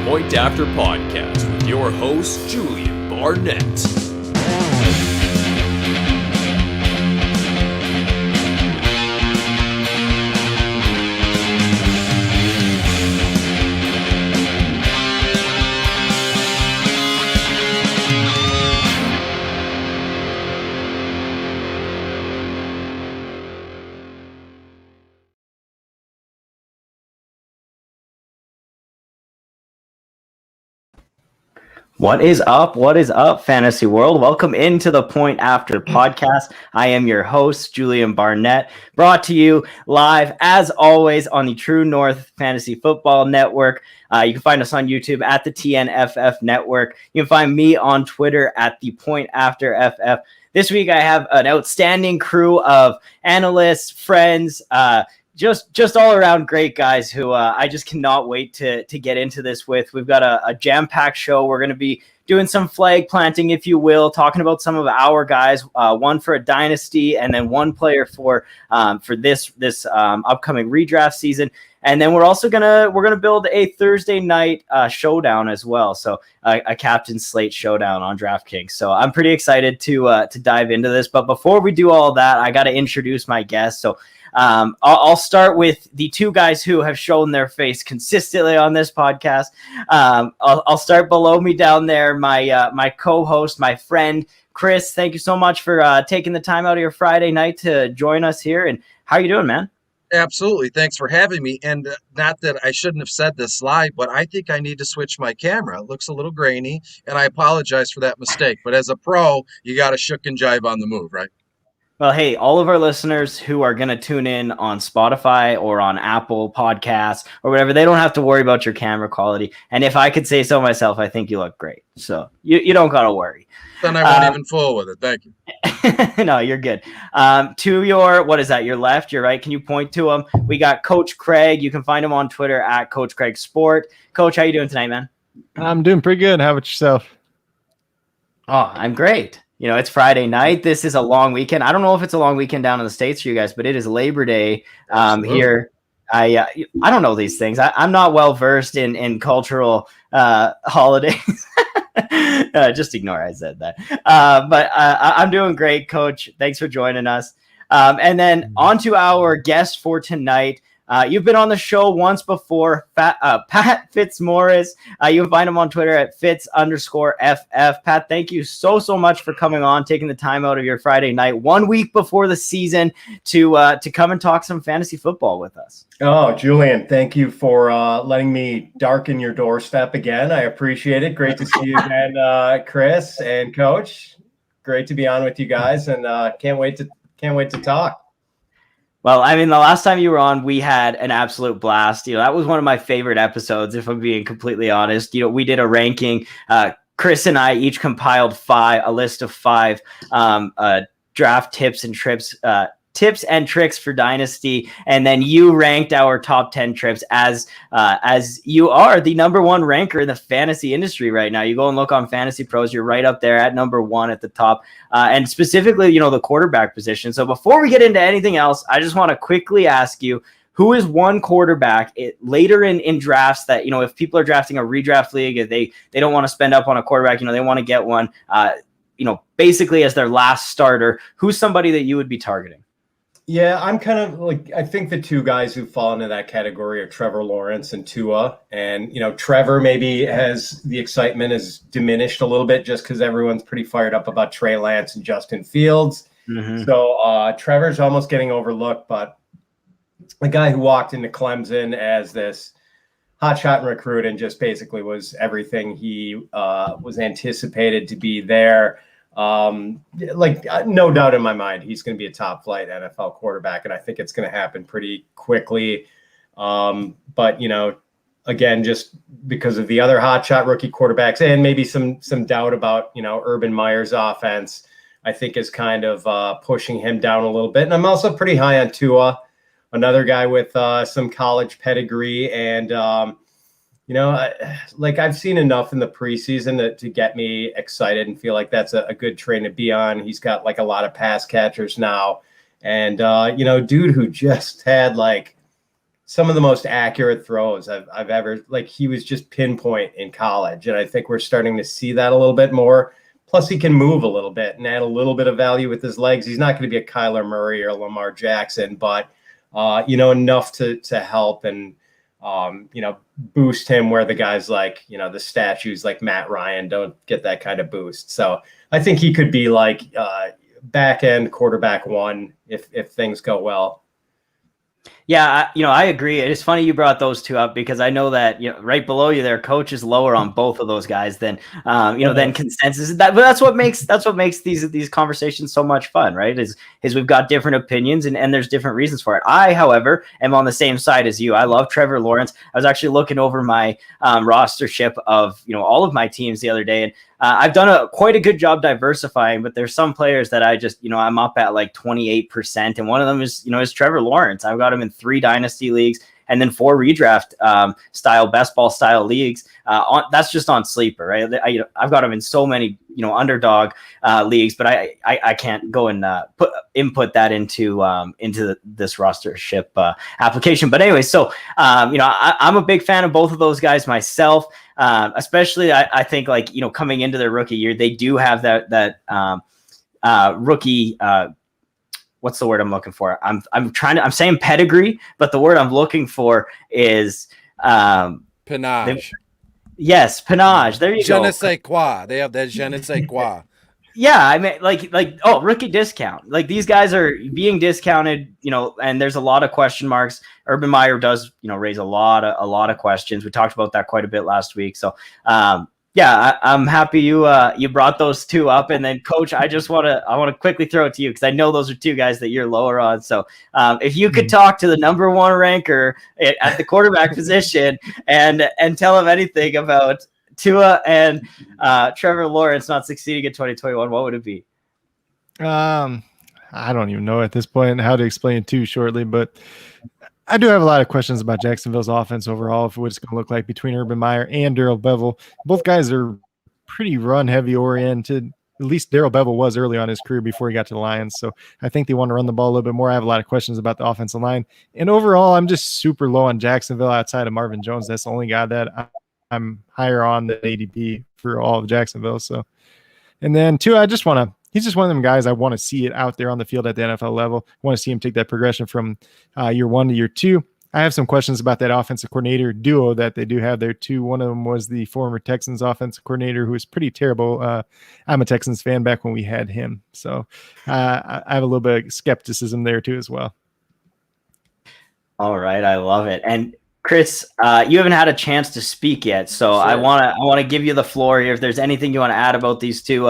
Point After Podcast with your host, Julien Barnett. What is up? What is up, fantasy world? Welcome into the Point After Podcast. I am your host, Julien Barnett, brought to you live, as always, on the True North Fantasy Football Network. You can find us on YouTube at the TNFF Network. You can find me on Twitter at the Point After FF. This week, I have an outstanding crew of analysts, friends, just all around great guys who I just cannot wait to get into this with. We've got a jam-packed show. We're going to be doing some flag planting, if you will, talking about some of our guys, one for a dynasty and then one player for this upcoming redraft season. And then we're also gonna build a Thursday night showdown as well. So a captain slate showdown on DraftKings. So I'm pretty excited to dive into this. But before we do all that, I got to introduce my guests. So I'll start with the two guys who have shown their face consistently on this podcast. I'll start below me down there. My co-host, my friend, Chris. Thank you so much for taking the time out of your Friday night to join us here. And how are you doing, man? Absolutely. Thanks for having me. And not that I shouldn't have said this live, but I think I need to switch my camera. It looks a little grainy, and I apologize for that mistake. But as a pro, you got to shook and jive on the move, right? Well, hey, all of our listeners who are going to tune in on Spotify or on Apple Podcasts or whatever, they don't have to worry about your camera quality. And if I could say so myself, I think you look great. So you don't got to worry. Then I won't even fool with it. Thank you. No, you're good. To your, what is that? Your left, your right? Can you point to him? We got Coach Craig. You can find him on Twitter at Coach Craig Sport. Coach, how you doing tonight, man? I'm doing pretty good. How about yourself? Oh, I'm great. You know, it's Friday night. This is a long weekend. I don't know if it's a long weekend down in the States for you guys, but it is Labor Day here. I don't know these things. I'm not well versed in cultural holidays. Just ignore I said that. But I'm doing great, Coach. Thanks for joining us. And then on to our guest for tonight. You've been on the show once before, Pat Fitzmaurice. You can find him on Twitter at Fitz_FF. Pat, thank you so much for coming on, taking the time out of your Friday night, 1 week before the season, to come and talk some fantasy football with us. Oh, Julien, thank you for letting me darken your doorstep again. I appreciate it. Great to see you again, Chris and Coach. Great to be on with you guys, and can't wait to talk. Well, I mean, the last time you were on, we had an absolute blast. You know, that was one of my favorite episodes, if I'm being completely honest. You know, we did a ranking. Chris and I each compiled a list of five draft tips and tricks for Dynasty, and then you ranked our top 10 trips as you are the number one ranker in the fantasy industry right now. You go and look on Fantasy Pros, you're right up there at number one at the top, and specifically, you know, the quarterback position. So before we get into anything else, I just want to quickly ask you, who is one quarterback later in drafts that, you know, if people are drafting a redraft league, if they don't want to spend up on a quarterback, you know, they want to get one, you know, basically as their last starter, who's somebody that you would be targeting? Yeah, I'm kind of like, I think the two guys who fall into that category are Trevor Lawrence and Tua. And, you know, Trevor maybe the excitement has diminished a little bit just because everyone's pretty fired up about Trey Lance and Justin Fields. Mm-hmm. So Trevor's almost getting overlooked, but a guy who walked into Clemson as this hotshot recruit and just basically was everything he was anticipated to be there. No doubt in my mind, he's going to be a top flight NFL quarterback, and I think it's going to happen pretty quickly. But, you know, again, just because of the other hotshot rookie quarterbacks and maybe some doubt about, you know, Urban Meyer's offense, I think is kind of pushing him down a little bit. And I'm also pretty high on Tua, another guy with some college pedigree. And, you know, I've seen enough in the preseason to get me excited and feel like that's a good train to be on. He's got like a lot of pass catchers now. And, you know, dude who just had like some of the most accurate throws I've ever, like, he was just pinpoint in college. And I think we're starting to see that a little bit more. Plus, he can move a little bit and add a little bit of value with his legs. He's not going to be a Kyler Murray or Lamar Jackson, but, enough to help and, boost him where the guys like, the statues like Matt Ryan don't get that kind of boost. So I think he could be like back end quarterback one if things go well. Yeah, I agree. It's funny you brought those two up because I know that right below you there, coach is lower on both of those guys than than consensus. But that's what makes these conversations so much fun, right? Is we've got different opinions and there's different reasons for it. I, however, am on the same side as you. I love Trevor Lawrence. I was actually looking over my rostership of all of my teams the other day, and I've done quite a good job diversifying, but there's some players that I just, I'm up at like 28%. And one of them is Trevor Lawrence. I've got him in 3 dynasty leagues and then 4 redraft style, best ball style leagues. That's just on Sleeper, right? I've got him in so many, underdog leagues, but I can't go and input that into this rostership application. But anyway, so, I'm a big fan of both of those guys myself. Especially I think like, coming into their rookie year, they do have that rookie, what's the word I'm looking for? I'm saying pedigree, but the word I'm looking for is panache. Yes, panache. There you go. Je ne sais quoi. They have that je ne sais quoi. Yeah, I mean, rookie discount. Like these guys are being discounted, and there's a lot of question marks. Urban Meyer does, raise a lot of questions. We talked about that quite a bit last week. So, I'm happy you brought those two up. And then, Coach, I want to quickly throw it to you because I know those are two guys that you're lower on. So, if you could talk to the number one ranker at the quarterback position and tell him anything about Tua and Trevor Lawrence not succeeding in 2021, what would it be? I don't even know at this point how to explain it too shortly, but I do have a lot of questions about Jacksonville's offense overall, of what it's going to look like between Urban Meyer and Darrell Bevel. Both guys are pretty run-heavy oriented. At least Darrell Bevel was early on in his career before he got to the Lions, so I think they want to run the ball a little bit more. I have a lot of questions about the offensive line. And overall, I'm just super low on Jacksonville outside of Marvin Jones. That's the only guy that I'm higher on than ADP for all of Jacksonville. So, and then Tua, he's just one of them guys I want to see it out there on the field at the NFL level. I want to see him take that progression from year 1 to year 2. I have some questions about that offensive coordinator duo that they do have there too. One of them was the former Texans offensive coordinator who was pretty terrible. I'm a Texans fan back when we had him. So I have a little bit of skepticism there too as well. All right. I love it. And Chris, you haven't had a chance to speak yet, so sure. I want to give you the floor here. If there's anything you want to add about these two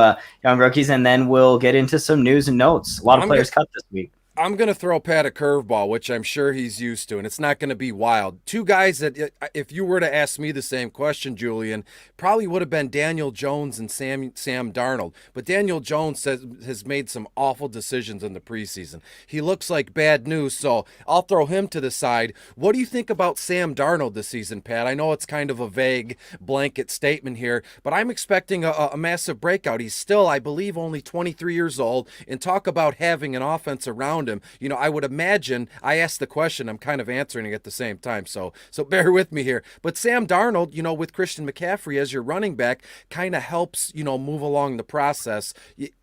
young rookies, and then we'll get into some news and notes. A lot of players cut this week. I'm going to throw Pat a curveball, which I'm sure he's used to, and it's not going to be wild. Two guys that, if you were to ask me the same question, Julian, probably would have been Daniel Jones and Sam Darnold. But Daniel Jones has made some awful decisions in the preseason. He looks like bad news, so I'll throw him to the side. What do you think about Sam Darnold this season, Pat? I know it's kind of a vague blanket statement here, but I'm expecting a massive breakout. He's still, I believe, only 23 years old, and talk about having an offense around him. I would imagine, I asked the question, I'm kind of answering it at the same time, so bear with me here. But Sam Darnold, with Christian McCaffrey as your running back, kind of helps, move along the process,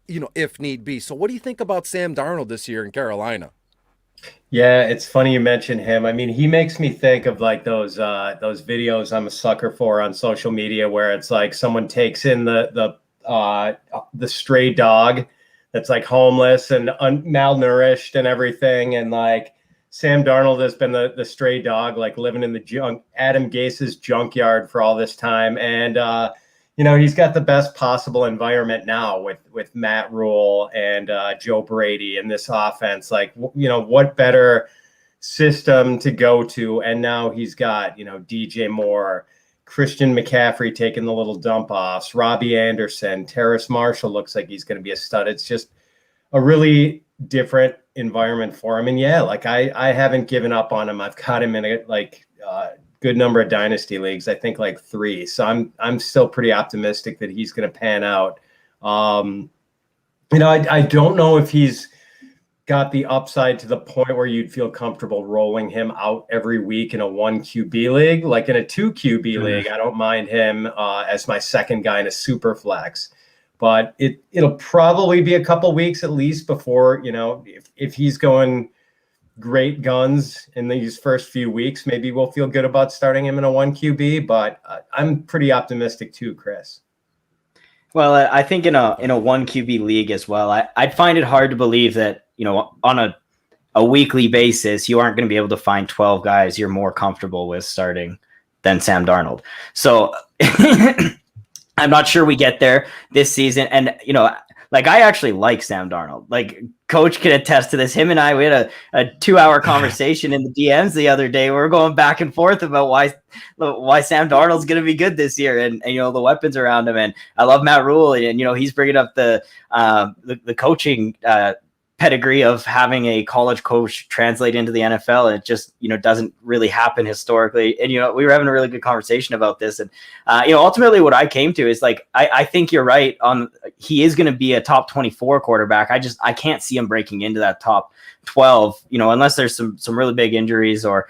if need be. So what do you think about Sam Darnold this year in Carolina? Yeah, it's funny you mention him. I mean, he makes me think of like those videos I'm a sucker for on social media where it's like someone takes in the stray dog that's like homeless and malnourished and everything. And like Sam Darnold has been the stray dog, like living in the Adam Gase's junkyard for all this time. And, he's got the best possible environment now with Matt Rule and Joe Brady in this offense. Like, what better system to go to? And now he's got, DJ Moore, Christian McCaffrey taking the little dump offs, Robbie Anderson, Terrace Marshall looks like he's going to be a stud. It's just a really different environment for him. And yeah, like I haven't given up on him. I've got him in a good number of dynasty leagues. I think like 3. So I'm still pretty optimistic that he's going to pan out. I don't know if he's got the upside to the point where you'd feel comfortable rolling him out every week in a 1 QB league. Like in a 2 QB league, I don't mind him as my second guy in a super flex. But it'll probably be a couple weeks at least before, if he's going great guns in these first few weeks, maybe we'll feel good about starting him in a 1 QB. But I'm pretty optimistic too, Chris. Well, I think in a 1 QB league as well, I'd find it hard to believe that, on a weekly basis, you aren't going to be able to find 12 guys you're more comfortable with starting than Sam Darnold. So I'm not sure we get there this season. And, I actually like Sam Darnold. Like, Coach can attest to this. Him and I, we had a 2-hour conversation in the DMs the other day. We were going back and forth about why Sam Darnold's going to be good this year, and the weapons around him. And I love Matt Rule, and he's bringing up the coaching pedigree of having a college coach translate into the NFL. And it just, doesn't really happen historically. And, we were having a really good conversation about this. And, ultimately what I came to is I think you're right on, he is going to be a top 24 quarterback. I can't see him breaking into that top 12, unless there's some really big injuries or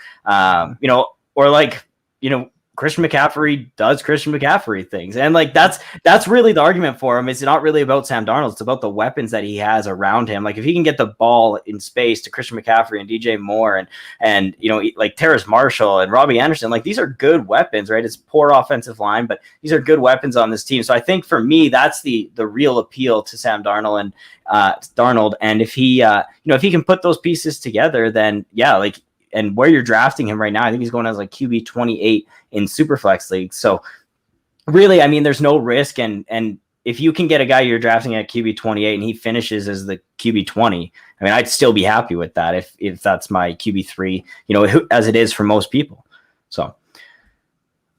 Christian McCaffrey does Christian McCaffrey things. And that's really the argument for him. It's not really about Sam Darnold. It's about the weapons that he has around him. Like, if he can get the ball in space to Christian McCaffrey and DJ Moore and Terrace Marshall and Robbie Anderson, these are good weapons, right? It's poor offensive line, but these are good weapons on this team. So I think for me, that's the real appeal to Sam Darnold and if he, if he can put those pieces together, then and where you're drafting him right now, I think he's going as QB 28 in Superflex League. So really, there's no risk. And if you can get a guy you're drafting at QB 28 and he finishes as the QB 20, I'd still be happy with that if that's my QB 3, as it is for most people. So,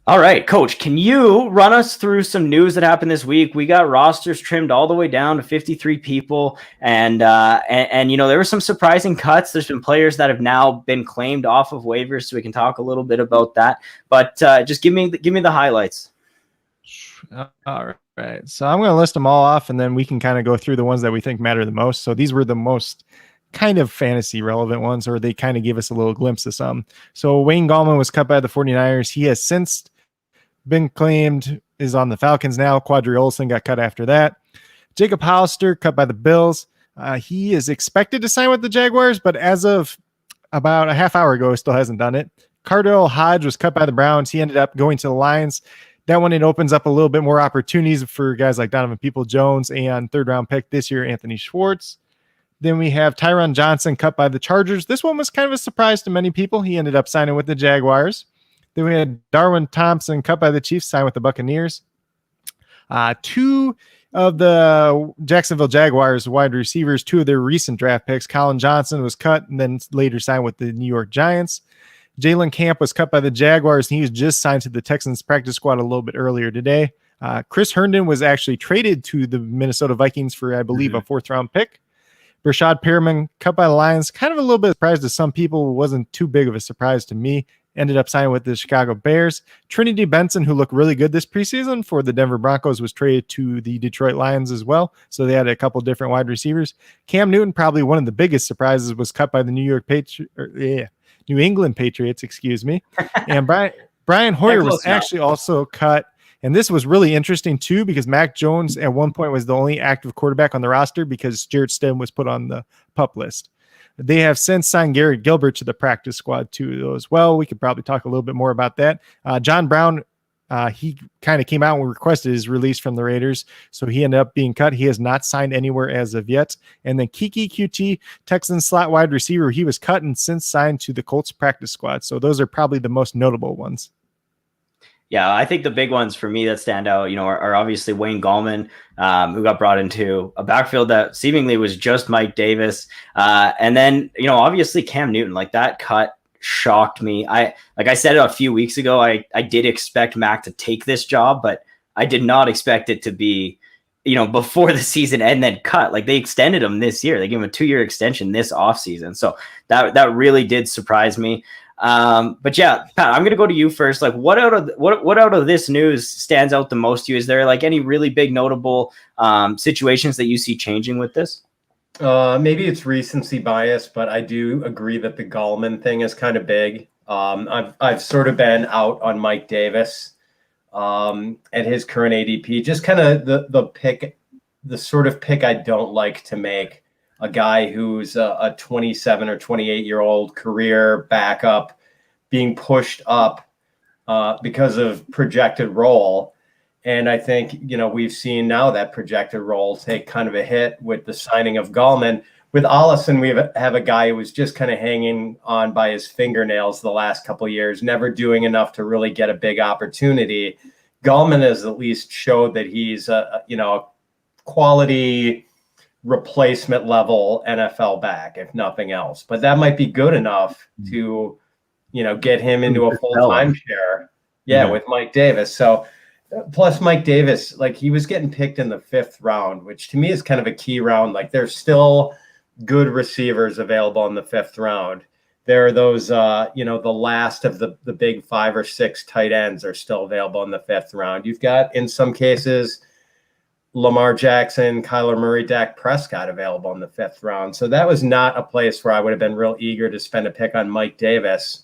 all right, Coach, can you run us through some news that happened this week? We got rosters trimmed all the way down to 53 people, and there were some surprising cuts. There's been players that have now been claimed off of waivers, so we can talk a little bit about that. But just give me the highlights. All right, so I'm going to list them all off, and then we can kind of go through the ones that we think matter the most. So these were the most kind of fantasy relevant ones, or they kind of give us a little glimpse of some. So Wayne Gallman was cut by the 49ers. He has since been claimed, is on the Falcons now. Quadri Olson got cut after that. Jacob Hollister cut by the Bills. He is expected to sign with the Jaguars, but as of about a half hour ago, still hasn't done it. Cardell Hodge was cut by the Browns. He ended up going to the Lions. That one, it opens up a little bit more opportunities for guys like Donovan Peoples-Jones and third-round pick this year, Anthony Schwartz. Then we have Tyron Johnson cut by the Chargers. This one was kind of a surprise to many people. He ended up signing with the Jaguars. Then we had Darwin Thompson cut by the Chiefs, signed with the Buccaneers. Two of the Jacksonville Jaguars wide receivers, two of their recent draft picks, Colin Johnson was cut and then later signed with the New York Giants. Jalen Camp was cut by the Jaguars, and he was just signed to the Texans practice squad a little bit earlier today. Chris Herndon was actually traded to the Minnesota Vikings for, I believe, a fourth-round pick. Rashad Perriman cut by the Lions. Kind of a little bit surprised to some people. It wasn't too big of a surprise to me. Ended up signing with the Chicago Bears. Trinity Benson, who looked really good this preseason for the Denver Broncos, was traded to the Detroit Lions as well. So they had a couple different wide receivers. Cam Newton, probably one of the biggest surprises, was cut by the New England Patriots, excuse me. And Brian Hoyer was actually also cut. And this was really interesting too, because Mac Jones at one point was the only active quarterback on the roster because Jarrett Stidham was put on the PUP list. They have since signed Garrett Gilbert to the practice squad too as well. We could probably talk a little bit more about that. John Brown, he kind of came out and requested his release from the Raiders, so he ended up being cut. He has not signed anywhere as of yet. And then Kiki QT, Texans slot wide receiver, he was cut and since signed to the Colts practice squad. So those are probably the most notable ones. Yeah, I think the big ones for me that stand out, are obviously Wayne Gallman, who got brought into a backfield that seemingly was just Mike Davis. And then, obviously Cam Newton, that cut shocked me. I said a few weeks ago, I did expect Mac to take this job, but I did not expect it to be, before the season and then cut. They extended him this year. They gave him a 2-year extension this offseason. So that really did surprise me. But yeah, Pat, I'm going to go to you first. What out of this news stands out the most to you? Is there any really big notable situations that you see changing with this? Maybe it's recency bias, but I do agree that the Gallman thing is kind of big. I've sort of been out on Mike Davis at his current ADP. Just kind of the sort of pick I don't like to make. A guy who's a 27 or 28-year-old career backup being pushed up because of projected role. And I think, we've seen now that projected role take kind of a hit with the signing of Gallman. With Allison, we have a guy who was just kind of hanging on by his fingernails the last couple of years, never doing enough to really get a big opportunity. Gallman has at least showed that he's a quality replacement level NFL back, if nothing else. But that might be good enough to, get him into a full-time share. Yeah, with Mike Davis. So plus Mike Davis, like he was getting picked in the 5th round, which to me is kind of a key round. Like there's still good receivers available in the 5th round. There are those, the last of the big 5 or 6 tight ends are still available in the 5th round. You've got, in some cases, Lamar Jackson, Kyler Murray, Dak Prescott available in the 5th round. So that was not a place where I would have been real eager to spend a pick on Mike Davis.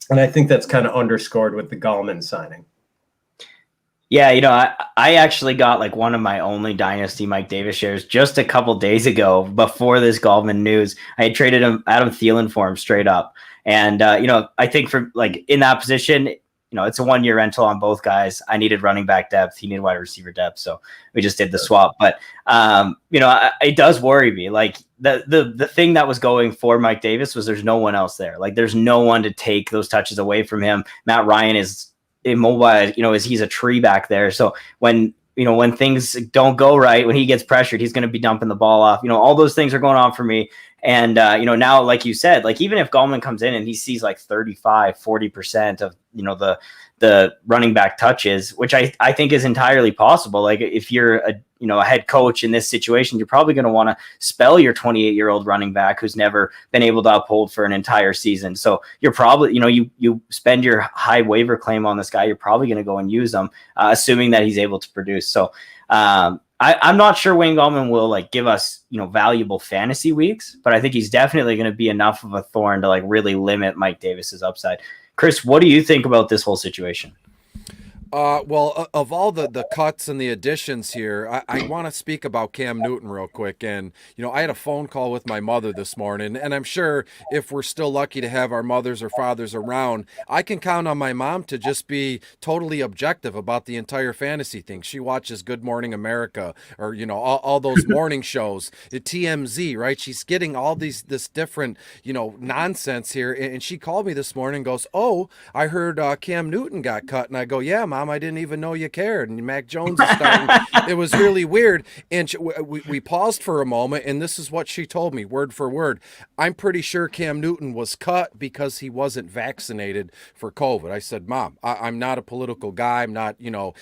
And I think that's kind of underscored with the Gallman signing. Yeah, I actually got like one of my only dynasty Mike Davis shares just a couple days ago before this Gallman news. I had traded Adam Thielen for him straight up. And, I think for like in that position, it's a 1-year rental on both guys. I needed running back depth. He needed wide receiver depth. So we just did the swap. But, it does worry me. Like the thing that was going for Mike Davis was there's no one else there. Like there's no one to take those touches away from him. Matt Ryan is immobile, he's a tree back there. So when things don't go right, when he gets pressured, he's going to be dumping the ball off. All those things are going on for me. And, now, like you said, like even if Gallman comes in and he sees like 35-40% of, the running back touches, which I think is entirely possible. Like if you're a head coach in this situation, you're probably going to want to spell your 28-year-old running back who's never been able to uphold for an entire season. So you're probably, you spend your high waiver claim on this guy, you're probably going to go and use him, assuming that he's able to produce. So I'm not sure Wayne Gallman will like give us, valuable fantasy weeks, but I think he's definitely going to be enough of a thorn to like really limit Mike Davis's upside. Chris, what do you think about this whole situation? Well, of all the cuts and the additions here, I want to speak about Cam Newton real quick. And, I had a phone call with my mother this morning, and I'm sure if we're still lucky to have our mothers or fathers around, I can count on my mom to just be totally objective about the entire fantasy thing. She watches Good Morning America or, all those morning shows, the TMZ, right? She's getting all this different, nonsense here. And she called me this morning and goes, "Oh, I heard Cam Newton got cut." And I go, "Yeah, Mom, I didn't even know you cared." And Mac Jones is starting. It was really weird. And we paused for a moment, and this is what she told me, word for word. "I'm pretty sure Cam Newton was cut because he wasn't vaccinated for COVID." I said, "Mom, I'm not a political guy. I'm not,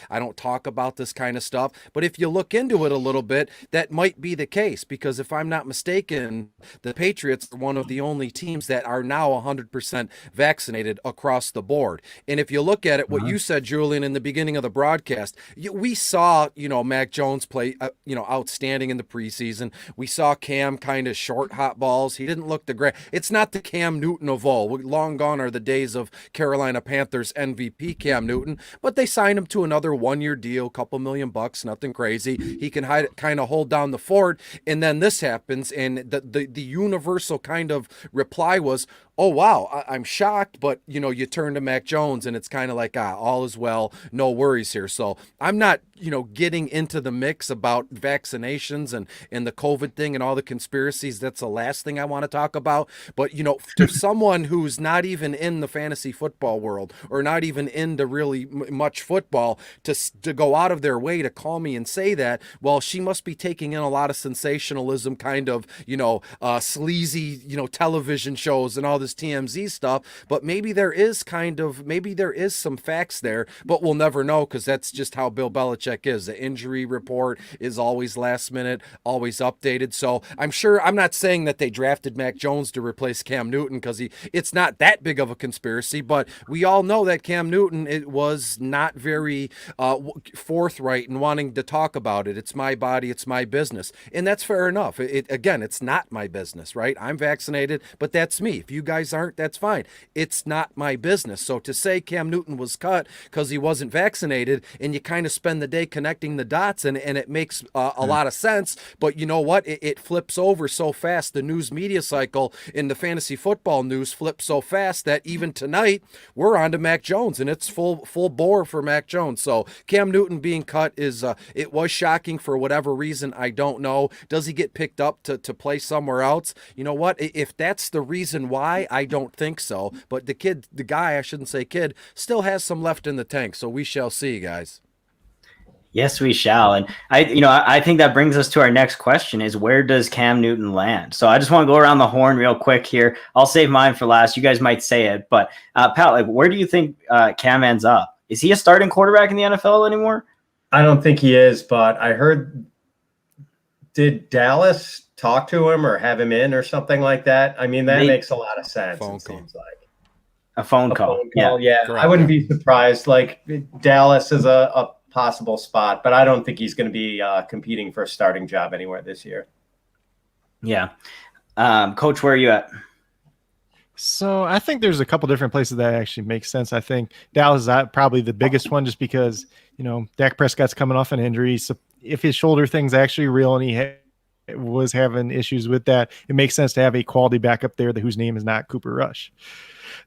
I don't talk about this kind of stuff. But if you look into it a little bit, that might be the case, because if I'm not mistaken, the Patriots are one of the only teams that are now 100% vaccinated across the board." And if you look at it, what you said, Julian, in the beginning of the broadcast, we saw, Mac Jones play, outstanding in the preseason. We saw Cam kind of short hot balls. He didn't look the great. It's not the Cam Newton of old. Long gone are the days of Carolina Panthers MVP Cam Newton, but they signed him to another 1-year deal, couple $1 million, nothing crazy. He can kind of hold down the fort. And then this happens, and the universal kind of reply was, "Oh, wow, I'm shocked," but, you turn to Mac Jones, and it's kind of like, all is well, no worries here. So I'm not, getting into the mix about vaccinations and the COVID thing and all the conspiracies. That's the last thing I want to talk about. But, to someone who's not even in the fantasy football world or not even into really much football, to go out of their way to call me and say that, well, she must be taking in a lot of sensationalism, kind of, sleazy, television shows and all this TMZ stuff. But maybe there is some facts there. But but we'll never know because that's just how Bill Belichick is. The injury report is always last minute, always updated. So I'm not saying that they drafted Mac Jones to replace Cam Newton because it's not that big of a conspiracy, but we all know that Cam Newton, it was not very forthright in wanting to talk about it. It's my body, it's my business. And that's fair enough. Again, it's not my business, right? I'm vaccinated, but that's me. If you guys aren't, that's fine. It's not my business. So to say Cam Newton was cut because he wasn't vaccinated, and you kind of spend the day connecting the dots, and it makes a lot of sense. But you know what? It flips over so fast. The news media cycle in the fantasy football news flips so fast that even tonight we're on to Mac Jones, and it's full bore for Mac Jones. So Cam Newton being cut is it was shocking for whatever reason. I don't know. Does he get picked up to play somewhere else? You know what? If that's the reason why, I don't think so. But the guy, I shouldn't say kid, still has some left in the tank. So we shall see, guys. Yes, we shall. And I think that brings us to our next question is, where does Cam Newton land? So I just want to go around the horn real quick here. I'll save mine for last. You guys might say it, but Pat, like, where do you think Cam ends up? Is he a starting quarterback in the NFL anymore? I don't think he is, but I heard, did Dallas talk to him or have him in or something like that? I mean, that makes a lot of sense. Seems like a phone call. Yeah. I wouldn't be surprised. Like, Dallas is a possible spot, but I don't think he's going to be competing for a starting job anywhere this year. Yeah. Coach, where are you at? So I think there's a couple different places that actually make sense. I think Dallas is probably the biggest one, just because, Dak Prescott's coming off an injury. So if his shoulder thing's actually real and he was having issues with that, it makes sense to have a quality backup there whose name is not Cooper Rush.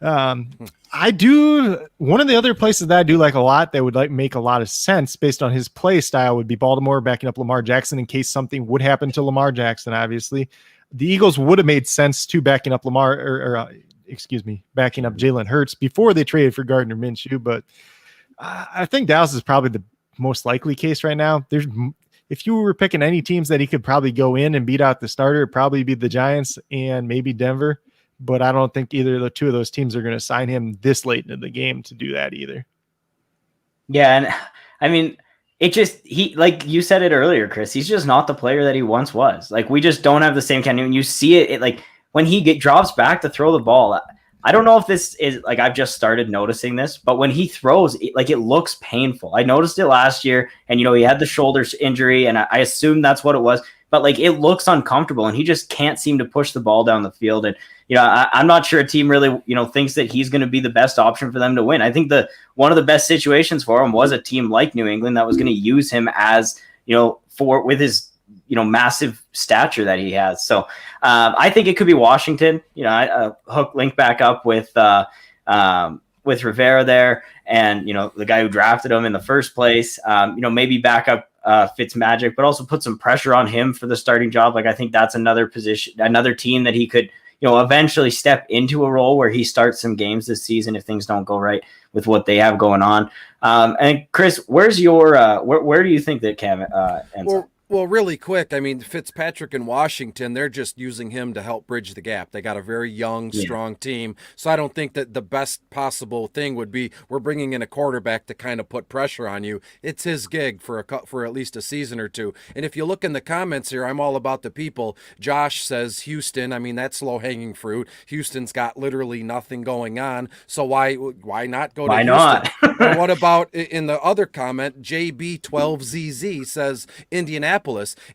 One of the other places that I do like a lot that would make a lot of sense based on his play style would be Baltimore backing up Lamar Jackson in case something would happen to Lamar Jackson. Obviously, the Eagles would have made sense to backing up backing up Jalen Hurts before they traded for Gardner Minshew. But I think Dallas is probably the most likely case right now. If you were picking any teams that he could probably go in and beat out the starter, it'd probably be the Giants and maybe Denver. But I don't think either of the two of those teams are going to sign him this late into the game to do that either. Yeah, and I mean, he like you said it earlier, Chris, he's just not the player that he once was. Like, we just don't have the same kind of, you see it like when he drops back to throw the ball. I don't know if this is like, I've just started noticing this, but when he throws, it looks painful. I noticed it last year, and he had the shoulder injury, and I assume that's what it was. But like, it looks uncomfortable, and he just can't seem to push the ball down the field. And I'm not sure a team really thinks that he's going to be the best option for them to win. I think one of the best situations for him was a team like New England that was going to use him as with his massive stature that he has. So I think it could be Washington. Hook link back up with Rivera there, and the guy who drafted him in the first place. Maybe back up Fitz Magic, but also put some pressure on him for the starting job. Like, I think that's another team that he could eventually step into a role where he starts some games this season if things don't go right with what they have going on. And Chris, where's your where do you think that Cam ends up? Well, really quick, I mean, Fitzpatrick in Washington, they're just using him to help bridge the gap. They got a very young, strong team. So I don't think that the best possible thing would be we're bringing in a quarterback to kind of put pressure on you. It's his gig for at least a season or two. And if you look in the comments here, I'm all about the people. Josh says Houston. I mean, that's low-hanging fruit. Houston's got literally nothing going on. So why not go to Houston? Not? Or what about in the other comment, JB12ZZ says Indianapolis.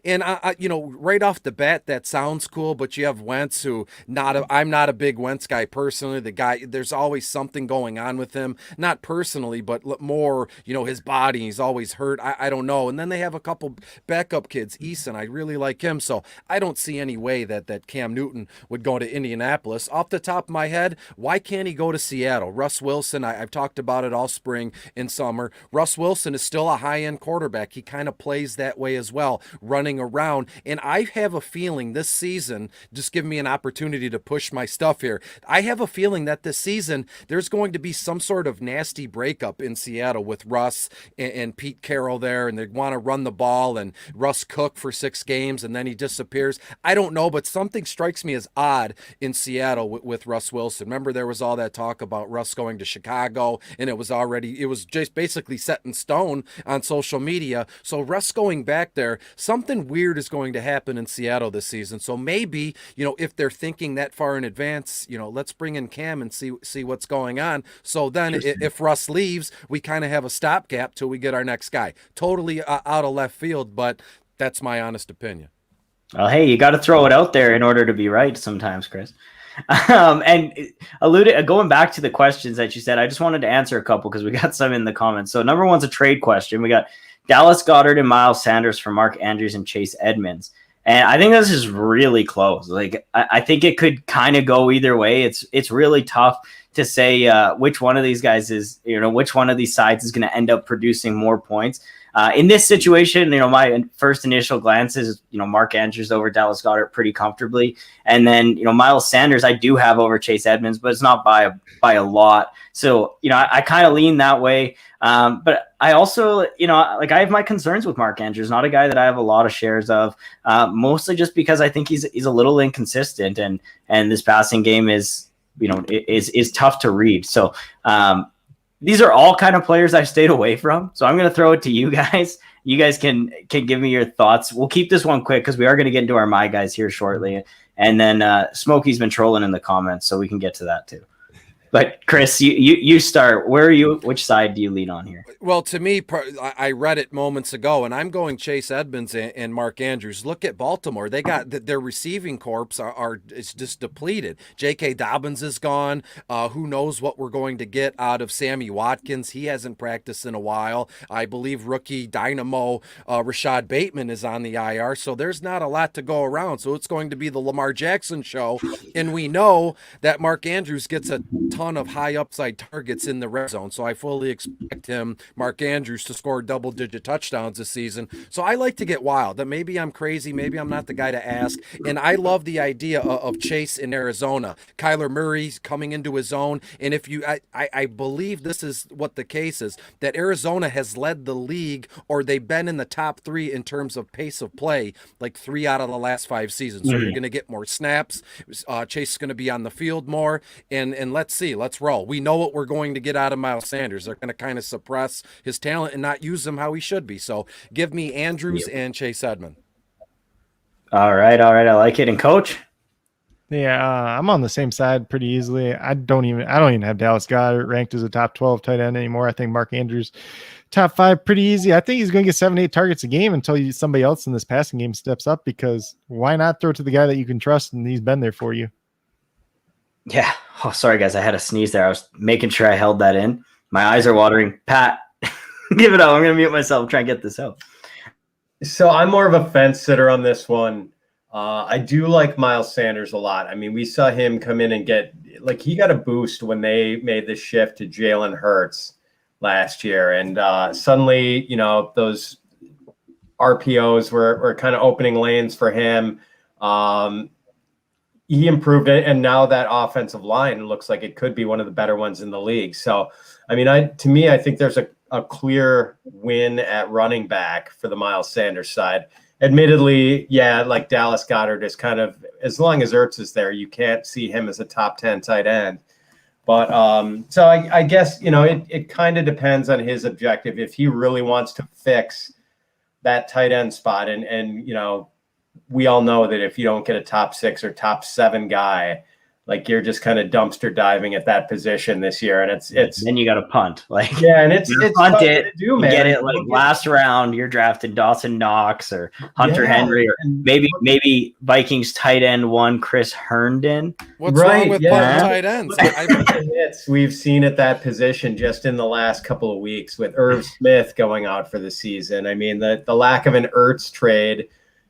And right off the bat, that sounds cool, but you have Wentz, who I'm not a big Wentz guy personally. The guy, there's always something going on with him, not personally, but more, his body, he's always hurt. I don't know. And then they have a couple backup kids. Eason, I really like him. So I don't see any way that Cam Newton would go to Indianapolis. Off the top of my head, why can't he go to Seattle? Russ Wilson, I've talked about it all spring and summer. Russ Wilson is still a high-end quarterback. He kind of plays that way as well. well, running around. And I have a feeling this season, just give me an opportunity to push my stuff here. I have a feeling that this season there's going to be some sort of nasty breakup in Seattle with Russ and Pete Carroll there, and they want to run the ball, and Russ Cook for 6 games and then he disappears. I don't know, but something strikes me as odd in Seattle with Russ Wilson. Remember, there was all that talk about Russ going to Chicago, and it was just basically set in stone on social media. So Russ going back there, something weird is going to happen in Seattle this season. So maybe, if they're thinking that far in advance, let's bring in Cam and see what's going on. So then if Russ leaves, we kind of have a stopgap till we get our next guy. Totally out of left field, but that's my honest opinion. Well, hey, you got to throw it out there in order to be right sometimes, Chris. And going back to the questions that you said, I just wanted to answer a couple because we got some in the comments. So number one's a trade question. We got Dallas Goedert and Miles Sanders for Mark Andrews and Chase Edmonds. And I think this is really close. Like, I think it could kind of go either way. It's really tough to say which one of these guys is, which one of these sides is going to end up producing more points. In this situation, my first initial glance is, Mark Andrews over Dallas Goedert pretty comfortably. And then, Miles Sanders, I do have over Chase Edmonds, but it's not by a lot. So, I kind of lean that way. But I also, I have my concerns with Mark Andrews, not a guy that I have a lot of shares of, mostly just because I think he's a little inconsistent, and this passing game is tough to read. So, these are all kind of players I've stayed away from. So I'm going to throw it to you guys. You guys can give me your thoughts. We'll keep this one quick because we are going to get into our my guys here shortly. And then Smokey's been trolling in the comments, so we can get to that too. But Chris, you start. Where are you? Which side do you lean on here? Well, to me, I read it moments ago, and I'm going Chase Edmonds and Mark Andrews. Look at Baltimore; they got their receiving corps it's just depleted. J.K. Dobbins is gone. Who knows what we're going to get out of Sammy Watkins? He hasn't practiced in a while. I believe rookie dynamo Rashad Bateman is on the IR, so there's not a lot to go around. So it's going to be the Lamar Jackson show, and we know that Mark Andrews gets a ton of high upside targets in the red zone. So I fully expect him, Mark Andrews, to score double-digit touchdowns this season. So I like to get wild. That maybe I'm crazy, maybe I'm not the guy to ask. And I love the idea of Chase in Arizona. Kyler Murray's coming into his own. And if I believe this is what the case is, that Arizona has led the league, or they've been in the top 3 in terms of pace of play, like 3 out of the last 5 seasons. So you're going to get more snaps. Chase is going to be on the field more. And let's see. Let's roll. We know what we're going to get out of Miles Sanders. They're going to kind of suppress his talent and not use him how he should be. So give me Andrews and Chase Edmonds. All right. I like it. And Coach? Yeah, I'm on the same side pretty easily. I don't even have Dallas Goedert ranked as a top 12 tight end anymore. I think Mark Andrews top 5 pretty easy. I think he's going to get 7-8 targets a game until somebody else in this passing game steps up, because why not throw to the guy that you can trust and he's been there for you? Yeah. Oh, sorry, guys. I had a sneeze there. I was making sure I held that in. My eyes are watering. Pat, give it up. I'm going to mute myself, try and get this out. So I'm more of a fence sitter on this one. I do like Miles Sanders a lot. I mean, we saw him come in and he got a boost when they made the shift to Jalen Hurts last year. And suddenly, those RPOs were kind of opening lanes for him. He improved it, and now that offensive line looks like it could be one of the better ones in the league. So, I mean, I think there's a clear win at running back for the Miles Sanders side. Admittedly, yeah, like Dallas Goedert is kind of, as long as Ertz is there, you can't see him as a top 10 tight end. But so I guess, it kind of depends on his objective. If he really wants to fix that tight end spot, and we all know that if you don't get a top 6 or top 7 guy, like, you're just kind of dumpster diving at that position this year. And it's then you got to punt. And it's punt it, to do, man. Get it last round. You're drafting Dawson Knox or Hunter Henry, or maybe Vikings tight end 1 Chris Herndon. What's wrong with punting tight ends? We've seen at that position just in the last couple of weeks with Irv Smith going out for the season. I mean, the lack of an Ertz trade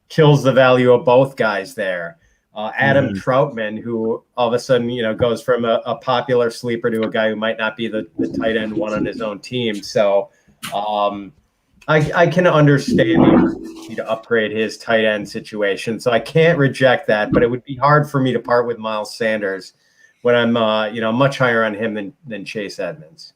kills the value of both guys there. Adam Troutman, who all of a sudden, goes from a popular sleeper to a guy who might not be the tight end 1 on his own team. So I I can understand the need to upgrade his tight end situation, so I can't reject that. But it would be hard for me to part with Miles Sanders when I'm much higher on him than Chase Edmonds.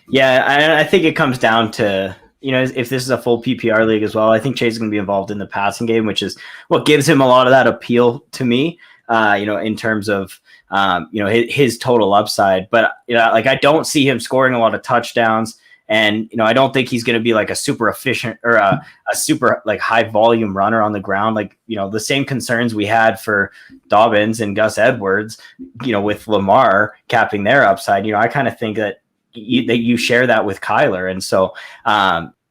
Yeah, I think it comes down to, if this is a full PPR league as well, I think Chase is going to be involved in the passing game, which is what gives him a lot of that appeal to me, in terms of, his total upside. But, I don't see him scoring a lot of touchdowns. And, I don't think he's going to be like a super efficient or a super like high volume runner on the ground. Like, the same concerns we had for Dobbins and Gus Edwards, with Lamar capping their upside, I kind of think that you share that with Kyler. And so,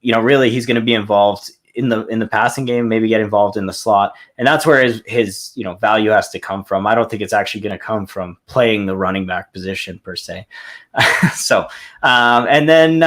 really he's going to be involved in the passing game, maybe get involved in the slot. And that's where his value has to come from. I don't think it's actually going to come from playing the running back position per se. So, and then,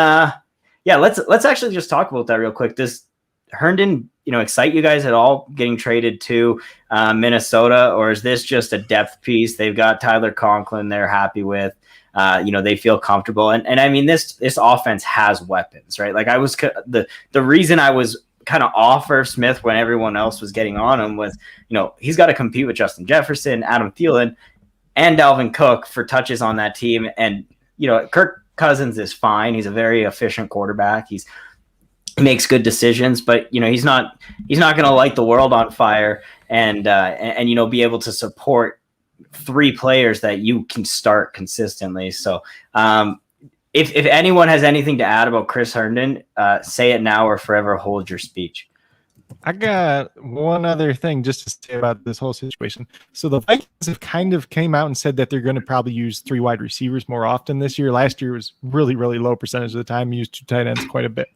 let's actually just talk about that real quick. Does Herndon, excite you guys at all getting traded to Minnesota, or is this just a depth piece? They've got Tyler Conklin they're happy with. They feel comfortable. And I mean, this offense has weapons, right? Like the reason I was kind of off Irv Smith when everyone else was getting on him was, he's got to compete with Justin Jefferson, Adam Thielen, and Dalvin Cook for touches on that team. And, Kirk Cousins is fine. He's a very efficient quarterback. He makes good decisions, but, he's not going to light the world on fire and be able to support 3 players that you can start consistently. So, if anyone has anything to add about Chris Herndon, say it now or forever hold your speech. I got one other thing just to say about this whole situation. So the Vikings have kind of came out and said that they're going to probably use 3 wide receivers more often this year. Last year was really, really low percentage of the time. Used 2 tight ends quite a bit,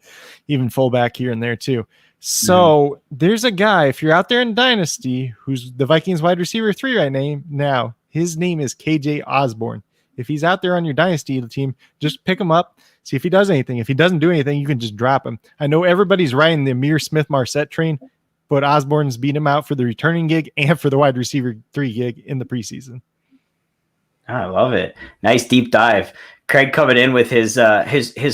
even fullback here and there too. So there's a guy, if you're out there in Dynasty, who's the Vikings wide receiver 3 right now. His name is KJ Osborne. If he's out there on your Dynasty team, just pick him up, see if he does anything. If he doesn't do anything, you can just drop him. I know everybody's riding the Amir Smith-Marset train, but Osborne's beat him out for the returning gig and for the wide receiver 3 gig in the preseason. I love it. Nice deep dive. Craig coming in with his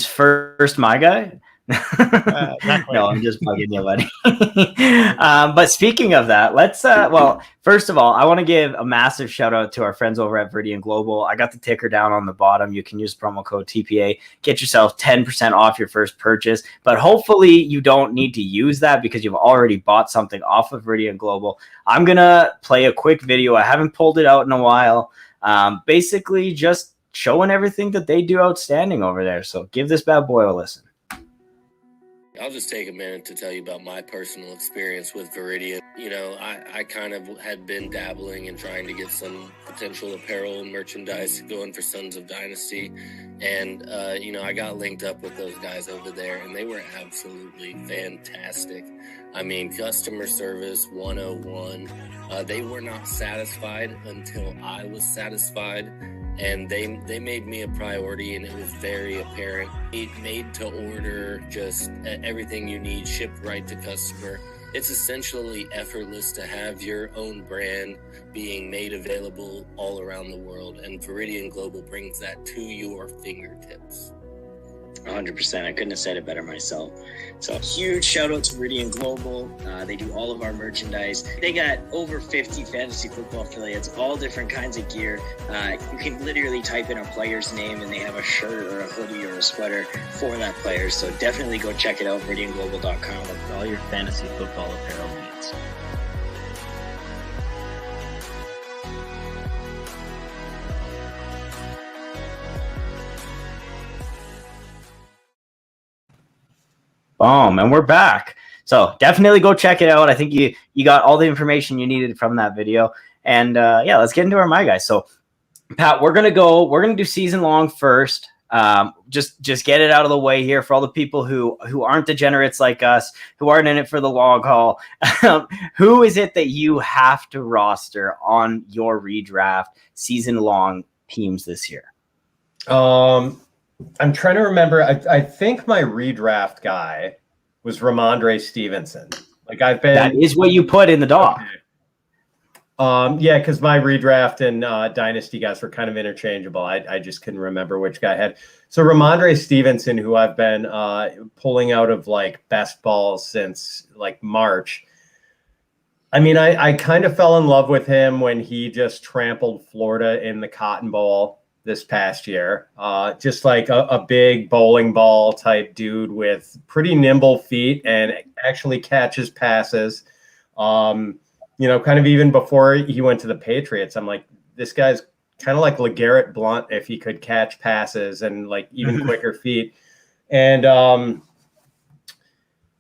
first My Guy. No, I'm just bugging you, buddy. But speaking of that, let's first of all, I want to give a massive shout out to our friends over at Viridian Global. I got the ticker down on the bottom. You can use promo code TPA, get yourself 10% off your first purchase, but hopefully you don't need to use that because you've already bought something off of Viridian Global. I'm gonna play a quick video. I haven't pulled it out in a while. Basically just showing everything that they do outstanding over there. So give this bad boy a listen. I'll just take a minute to tell you about my personal experience with Viridian. I kind of had been dabbling and trying to get some potential apparel and merchandise going for Sons of Dynasty. And, I got linked up with those guys over there, and they were absolutely fantastic. I mean, customer service 101. They were not satisfied until I was satisfied. And they made me a priority, and it was very apparent. It made to order, just everything you need shipped right to customer. It's essentially effortless to have your own brand being made available all around the world, and Viridian Global brings that to your fingertips. 100%. I couldn't have said it better myself. So huge shout out to Viridian Global. They do all of our merchandise. They got over 50 fantasy football affiliates, all different kinds of gear. You can literally type in a player's name and they have a shirt or a hoodie or a sweater for that player. So definitely go check it out, ViridianGlobal.com, with all your fantasy football apparel needs. Boom, and we're back. So definitely go check it out. I think you got all the information you needed from that video. And let's get into our My Guy. So Pat, we're gonna do season long first. Just get it out of the way here for all the people who aren't degenerates like us, who aren't in it for the long haul. Who is it that you have to roster on your redraft season long teams this year? I'm trying to remember. I think my redraft guy was Ramondre Stevenson. That is what you put in the doc. Yeah, because my redraft and dynasty guys were kind of interchangeable. I just couldn't remember which guy I had. So Ramondre Stevenson, who I've been pulling out of like best balls since like March. I mean, I kind of fell in love with him when he just trampled Florida in the Cotton Bowl this past year. Just like a big bowling ball type dude with pretty nimble feet and actually catches passes. Kind of even before he went to the Patriots, I'm like, this guy's kind of like LeGarrette Blount if he could catch passes and like even quicker feet. And I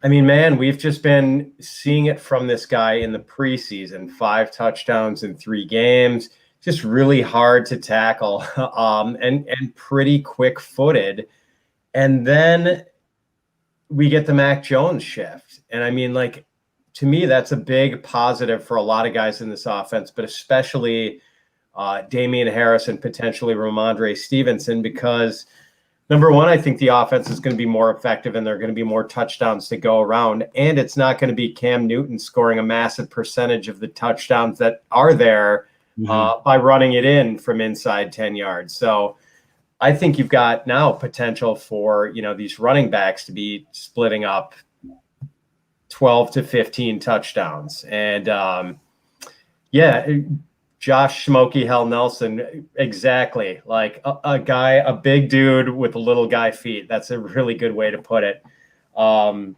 mean, man, we've just been seeing it from this guy in the preseason, 5 touchdowns in 3 games, just really hard to tackle and pretty quick footed. And then we get the Mac Jones shift. And I mean, like, to me, that's a big positive for a lot of guys in this offense, but especially Damian Harris and potentially Ramondre Stevenson, because number one, I think the offense is going to be more effective and there are going to be more touchdowns to go around. And it's not going to be Cam Newton scoring a massive percentage of the touchdowns that are there by running it in from inside 10 yards. So I think you've got now potential for, these running backs to be splitting up 12 to 15 touchdowns. And Josh Smokey Hell Nelson, exactly. Like a big dude with a little guy feet. That's a really good way to put it. So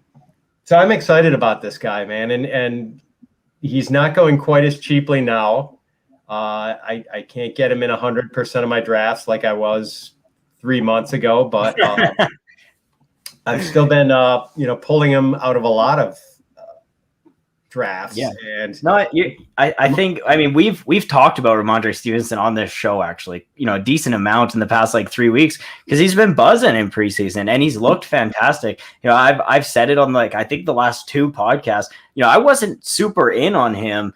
I'm excited about this guy, man. And he's not going quite as cheaply now. I can't get him in 100% of my drafts like I was 3 months ago, but I've still been, pulling him out of a lot of drafts. Yeah. And I think, I mean, we've talked about Ramondre Stevenson on this show, actually, a decent amount in the past like 3 weeks, because he's been buzzing in preseason and he's looked fantastic. I've said it on I think the last 2 podcasts. I wasn't super in on him,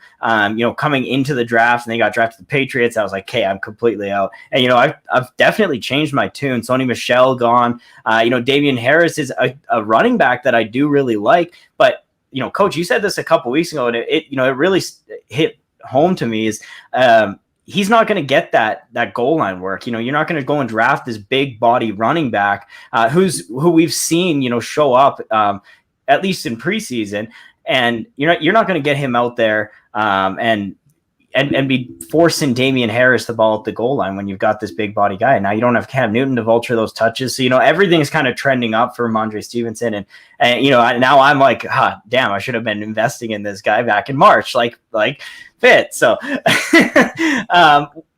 coming into the draft, and they got drafted to the Patriots. I was like, okay, I'm completely out. And, I've definitely changed my tune. Sony Michel gone. Damian Harris is a running back that I do really like, but Coach, you said this a couple weeks ago, and it really hit home to me is he's not going to get that goal line work. You're not going to go and draft this big body running back who we've seen, show up at least in preseason, and you're not going to get him out there and be forcing Damian Harris the ball at the goal line when you've got this big body guy. Now you don't have Cam Newton to vulture those touches. So, everything's kind of trending up for Ramondre Stevenson. And now I'm like, damn, I should have been investing in this guy back in March, like Fitz. So,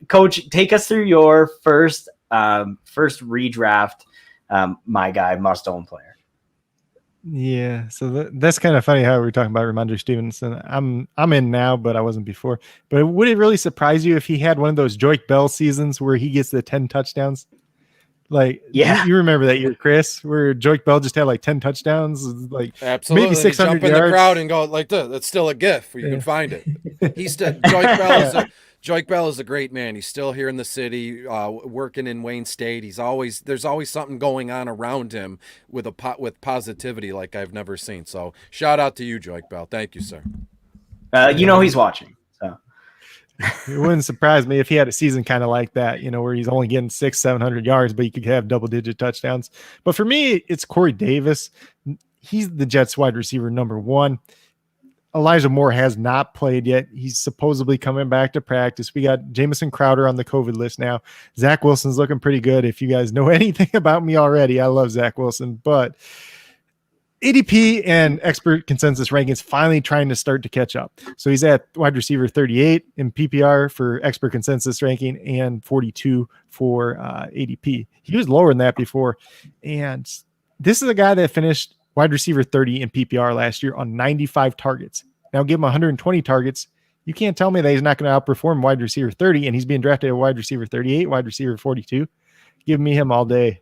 Coach, take us through your first redraft, my guy, must own player. Yeah, so that's kind of funny how we're talking about Ramondre Stevenson. I'm in now, but I wasn't before. But would it really surprise you if he had one of those Joik Bell seasons where he gets the 10 touchdowns? Like, yeah, you remember that year, Chris, where Joik Bell just had like 10 touchdowns, like absolutely, maybe 600 jump yards. In the crowd and go like this. That's still a GIF. You can find it. He's still Joik Bell is a great man. He's still here in the city, working in Wayne State. There's always something going on around him with positivity like I've never seen. So shout out to you, Joik Bell. Thank you, sir. He's watching. So it wouldn't surprise me if he had a season kind of like that, where he's only getting 600-700 yards, but he could have double-digit touchdowns. But for me, it's Corey Davis. He's the Jets wide receiver number 1. Elijah Moore has not played yet. He's supposedly coming back to practice. We got Jamison Crowder on the COVID list now. Zach Wilson's looking pretty good. If you guys know anything about me already, I love Zach Wilson. But ADP and expert consensus rankings finally trying to start to catch up. So he's at wide receiver 38 in PPR for expert consensus ranking and 42 for ADP. He was lower than that before. And this is a guy that finished wide receiver 30 in PPR last year on 95 targets. Now give him 120 targets. You can't tell me that he's not going to outperform wide receiver 30, and he's being drafted at wide receiver 38, wide receiver 42. Give me him all day.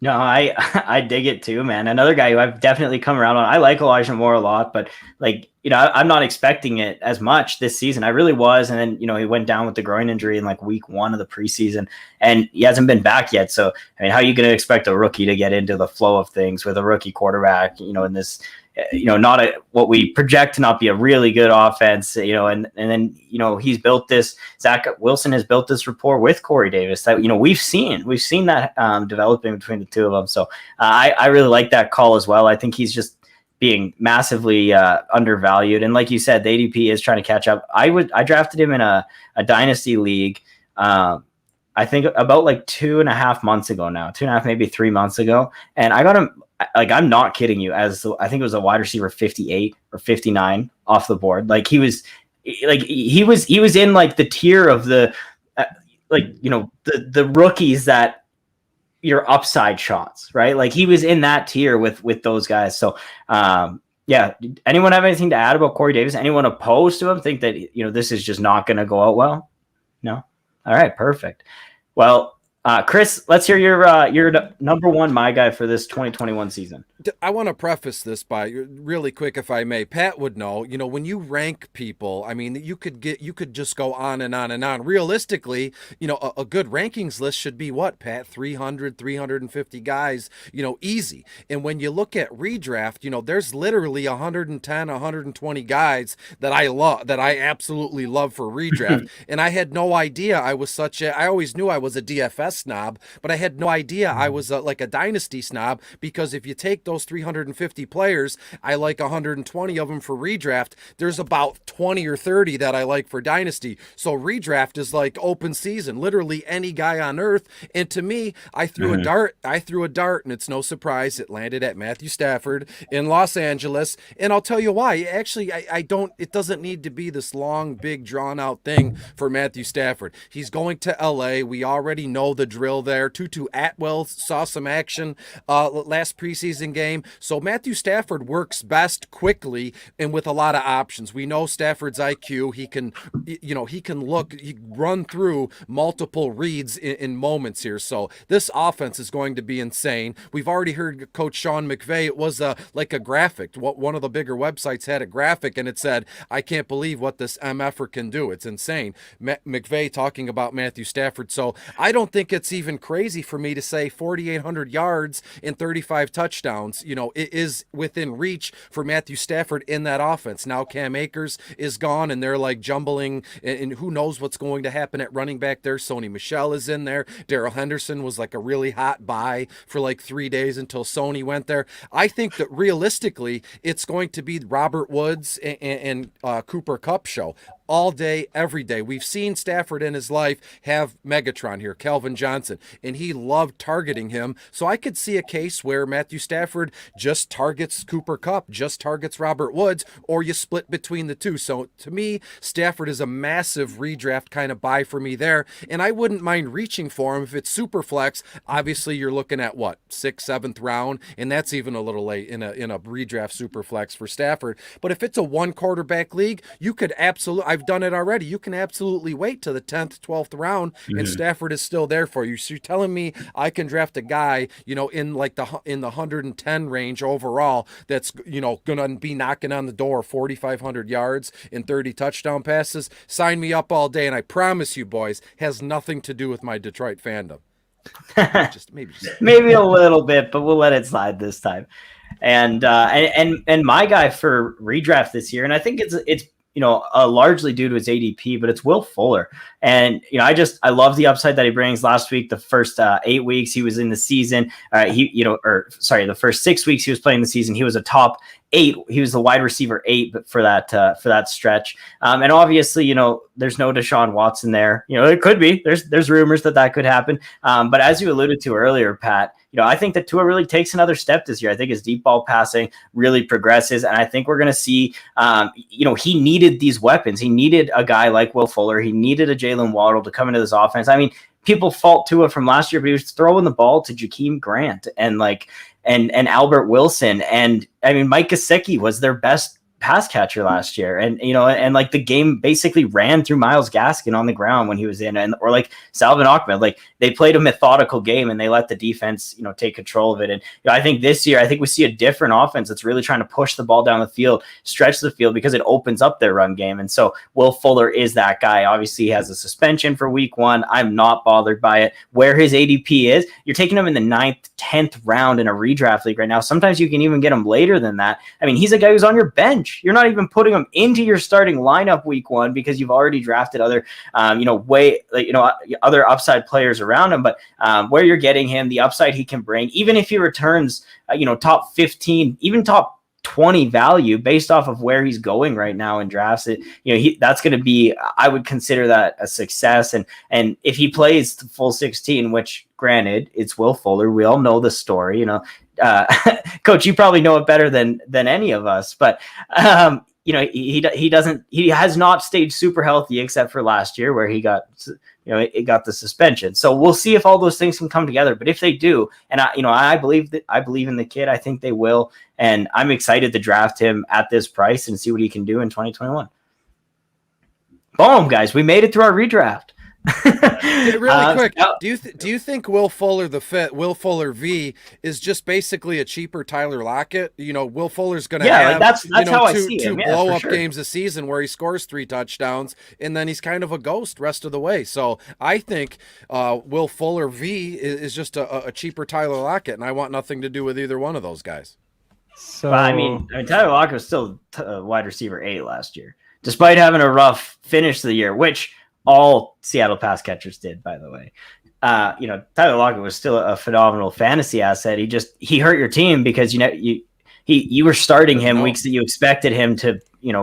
No, I dig it too, man. Another guy who I've definitely come around on. I like Elijah Moore a lot, but like I'm not expecting it as much this season. I really was. And then, he went down with the groin injury in like week 1 of the preseason, and he hasn't been back yet. So, I mean, how are you going to expect a rookie to get into the flow of things with a rookie quarterback, in this, not what we project to not be a really good offense, and then, he's built this, Zach Wilson has built this rapport with Corey Davis that, we've seen that developing between the two of them. So I really like that call as well. I think he's just being massively undervalued. And like you said, the ADP is trying to catch up. I drafted him in a dynasty league. I think about like 2.5 months ago now, 2.5, maybe 3 months ago. And I got him, like, I'm not kidding you, I think it was a wide receiver 58 or 59 off the board. Like he was in like the tier of the, the rookies that your upside shots, right? Like he was in that tier with those guys. So, yeah. Anyone have anything to add about Corey Davis? Anyone opposed to him think that, this is just not going to go out well? No. All right. Perfect. Well, Chris, let's hear your number one my guy for this 2021 season. I want to preface this by really quick, if I may. Pat would know, when you rank people, I mean, you could just go on and on and on. Realistically, a good rankings list should be what, Pat? 300, 350 guys, easy. And when you look at redraft, there's literally 110, 120 guys that I love, that I absolutely love for redraft. And I had no idea I always knew I was a DFS snob, but I had no idea I was like a dynasty snob, because if you take those 350 players, I like 120 of them for redraft. There's about 20 or 30 that I like for dynasty. So redraft is like open season, literally any guy on earth. And to me, I threw a dart, and it's no surprise it landed at Matthew Stafford in Los Angeles. And I'll tell you why. Actually, it doesn't need to be this long, big, drawn out thing for Matthew Stafford. He's going to LA. We already know the drill there. Tutu Atwell saw some action last preseason game. So Matthew Stafford works best quickly and with a lot of options. We know Stafford's IQ. He can run through multiple reads in moments here. So this offense is going to be insane. We've already heard Coach Sean McVay. It was like a graphic. One of the bigger websites had a graphic, and it said, "I can't believe what this MFer can do. It's insane." McVay talking about Matthew Stafford. So I don't think it's even crazy for me to say 4,800 yards and 35 touchdowns. It is within reach for Matthew Stafford in that offense. Now Cam Akers is gone, and they're like jumbling, and who knows what's going to happen at running back there. Sony Michel is in there. Darrell Henderson was like a really hot buy for like 3 days until Sony went there. I think that realistically, it's going to be Robert Woods and Cooper Kupp show all day, every day. We've seen Stafford in his life have Megatron here, Calvin Johnson, and he loved targeting him. So I could see a case where Matthew Stafford just targets Cooper Kupp, just targets Robert Woods, or you split between the two. So to me, Stafford is a massive redraft kind of buy for me there, and I wouldn't mind reaching for him if it's super flex. Obviously, you're looking at what, 6th, 7th round, and that's even a little late in a redraft super flex for Stafford. But if it's a one quarterback league, you could absolutely, I've done it already. You can absolutely wait to the 10th, 12th round, and Stafford is still there for you. So you're telling me I can draft a guy, in like the 110 range overall that's, going to be knocking on the door 4,500 yards and 30 touchdown passes? Sign me up all day, and I promise you, boys, has nothing to do with my Detroit fandom. Maybe a little bit, but we'll let it slide this time. And my guy for redraft this year, and I think it's largely due to his ADP, but it's Will Fuller. And, I love the upside that he brings. Last week, the first 8 weeks he was in the season, the first 6 weeks he was playing the season, he was a top 8. He was the wide receiver 8 for that stretch. And obviously, there's no Deshaun Watson there. It could be, there's rumors that could happen. But as you alluded to earlier, Pat, I think that Tua really takes another step this year. I think his deep ball passing really progresses. And I think we're going to see, he needed these weapons. He needed a guy like Will Fuller. He needed a Jalen Waddle to come into this offense. I mean, people fault Tua from last year, but he was throwing the ball to Jakeem Grant and Albert Wilson. And I mean, Mike Gesicki was their best pass catcher last year. And, and like the game basically ran through Myles Gaskin on the ground when he was in, or like Salvin Ahmed, like they played a methodical game and they let the defense, take control of it. And I think this year, I think we see a different offense that's really trying to push the ball down the field, stretch the field, because it opens up their run game. And so Will Fuller is that guy. Obviously he has a suspension for week 1. I'm not bothered by it. Where his ADP is, you're taking him in the 9th, 10th round in a redraft league right now. Sometimes you can even get him later than that. I mean, he's a guy who's on your bench. You're not even putting him into your starting lineup week 1 because you've already drafted other, other upside players around him. But where you're getting him, the upside he can bring, even if he returns, top 15, even top 20 value based off of where he's going right now in drafts, that's going to be, I would consider that a success. And if he plays the full 16, which granted it's Will Fuller, we all know the story, Coach, you probably know it better than any of us, but he has not stayed super healthy except for last year where he got, it got the suspension. So we'll see if all those things can come together. But if they do, and I believe in the kid, I think they will. And I'm excited to draft him at this price and see what he can do in 2021. Boom, guys, we made it through our redraft. Really quick, do you think Will Fuller Will Fuller V is just basically a cheaper Tyler Lockett? Will Fuller's going to have that's how I see two him. blow up games a season where he scores 3 touchdowns and then he's kind of a ghost rest of the way. So I think Will Fuller V is just a cheaper Tyler Lockett, and I want nothing to do with either one of those guys. So I mean Tyler Lockett was still wide receiver 8 last year, despite having a rough finish to the year, which all Seattle pass catchers did, by the way. Tyler Lockett was still a phenomenal fantasy asset. He hurt your team because you were starting him weeks that you expected him to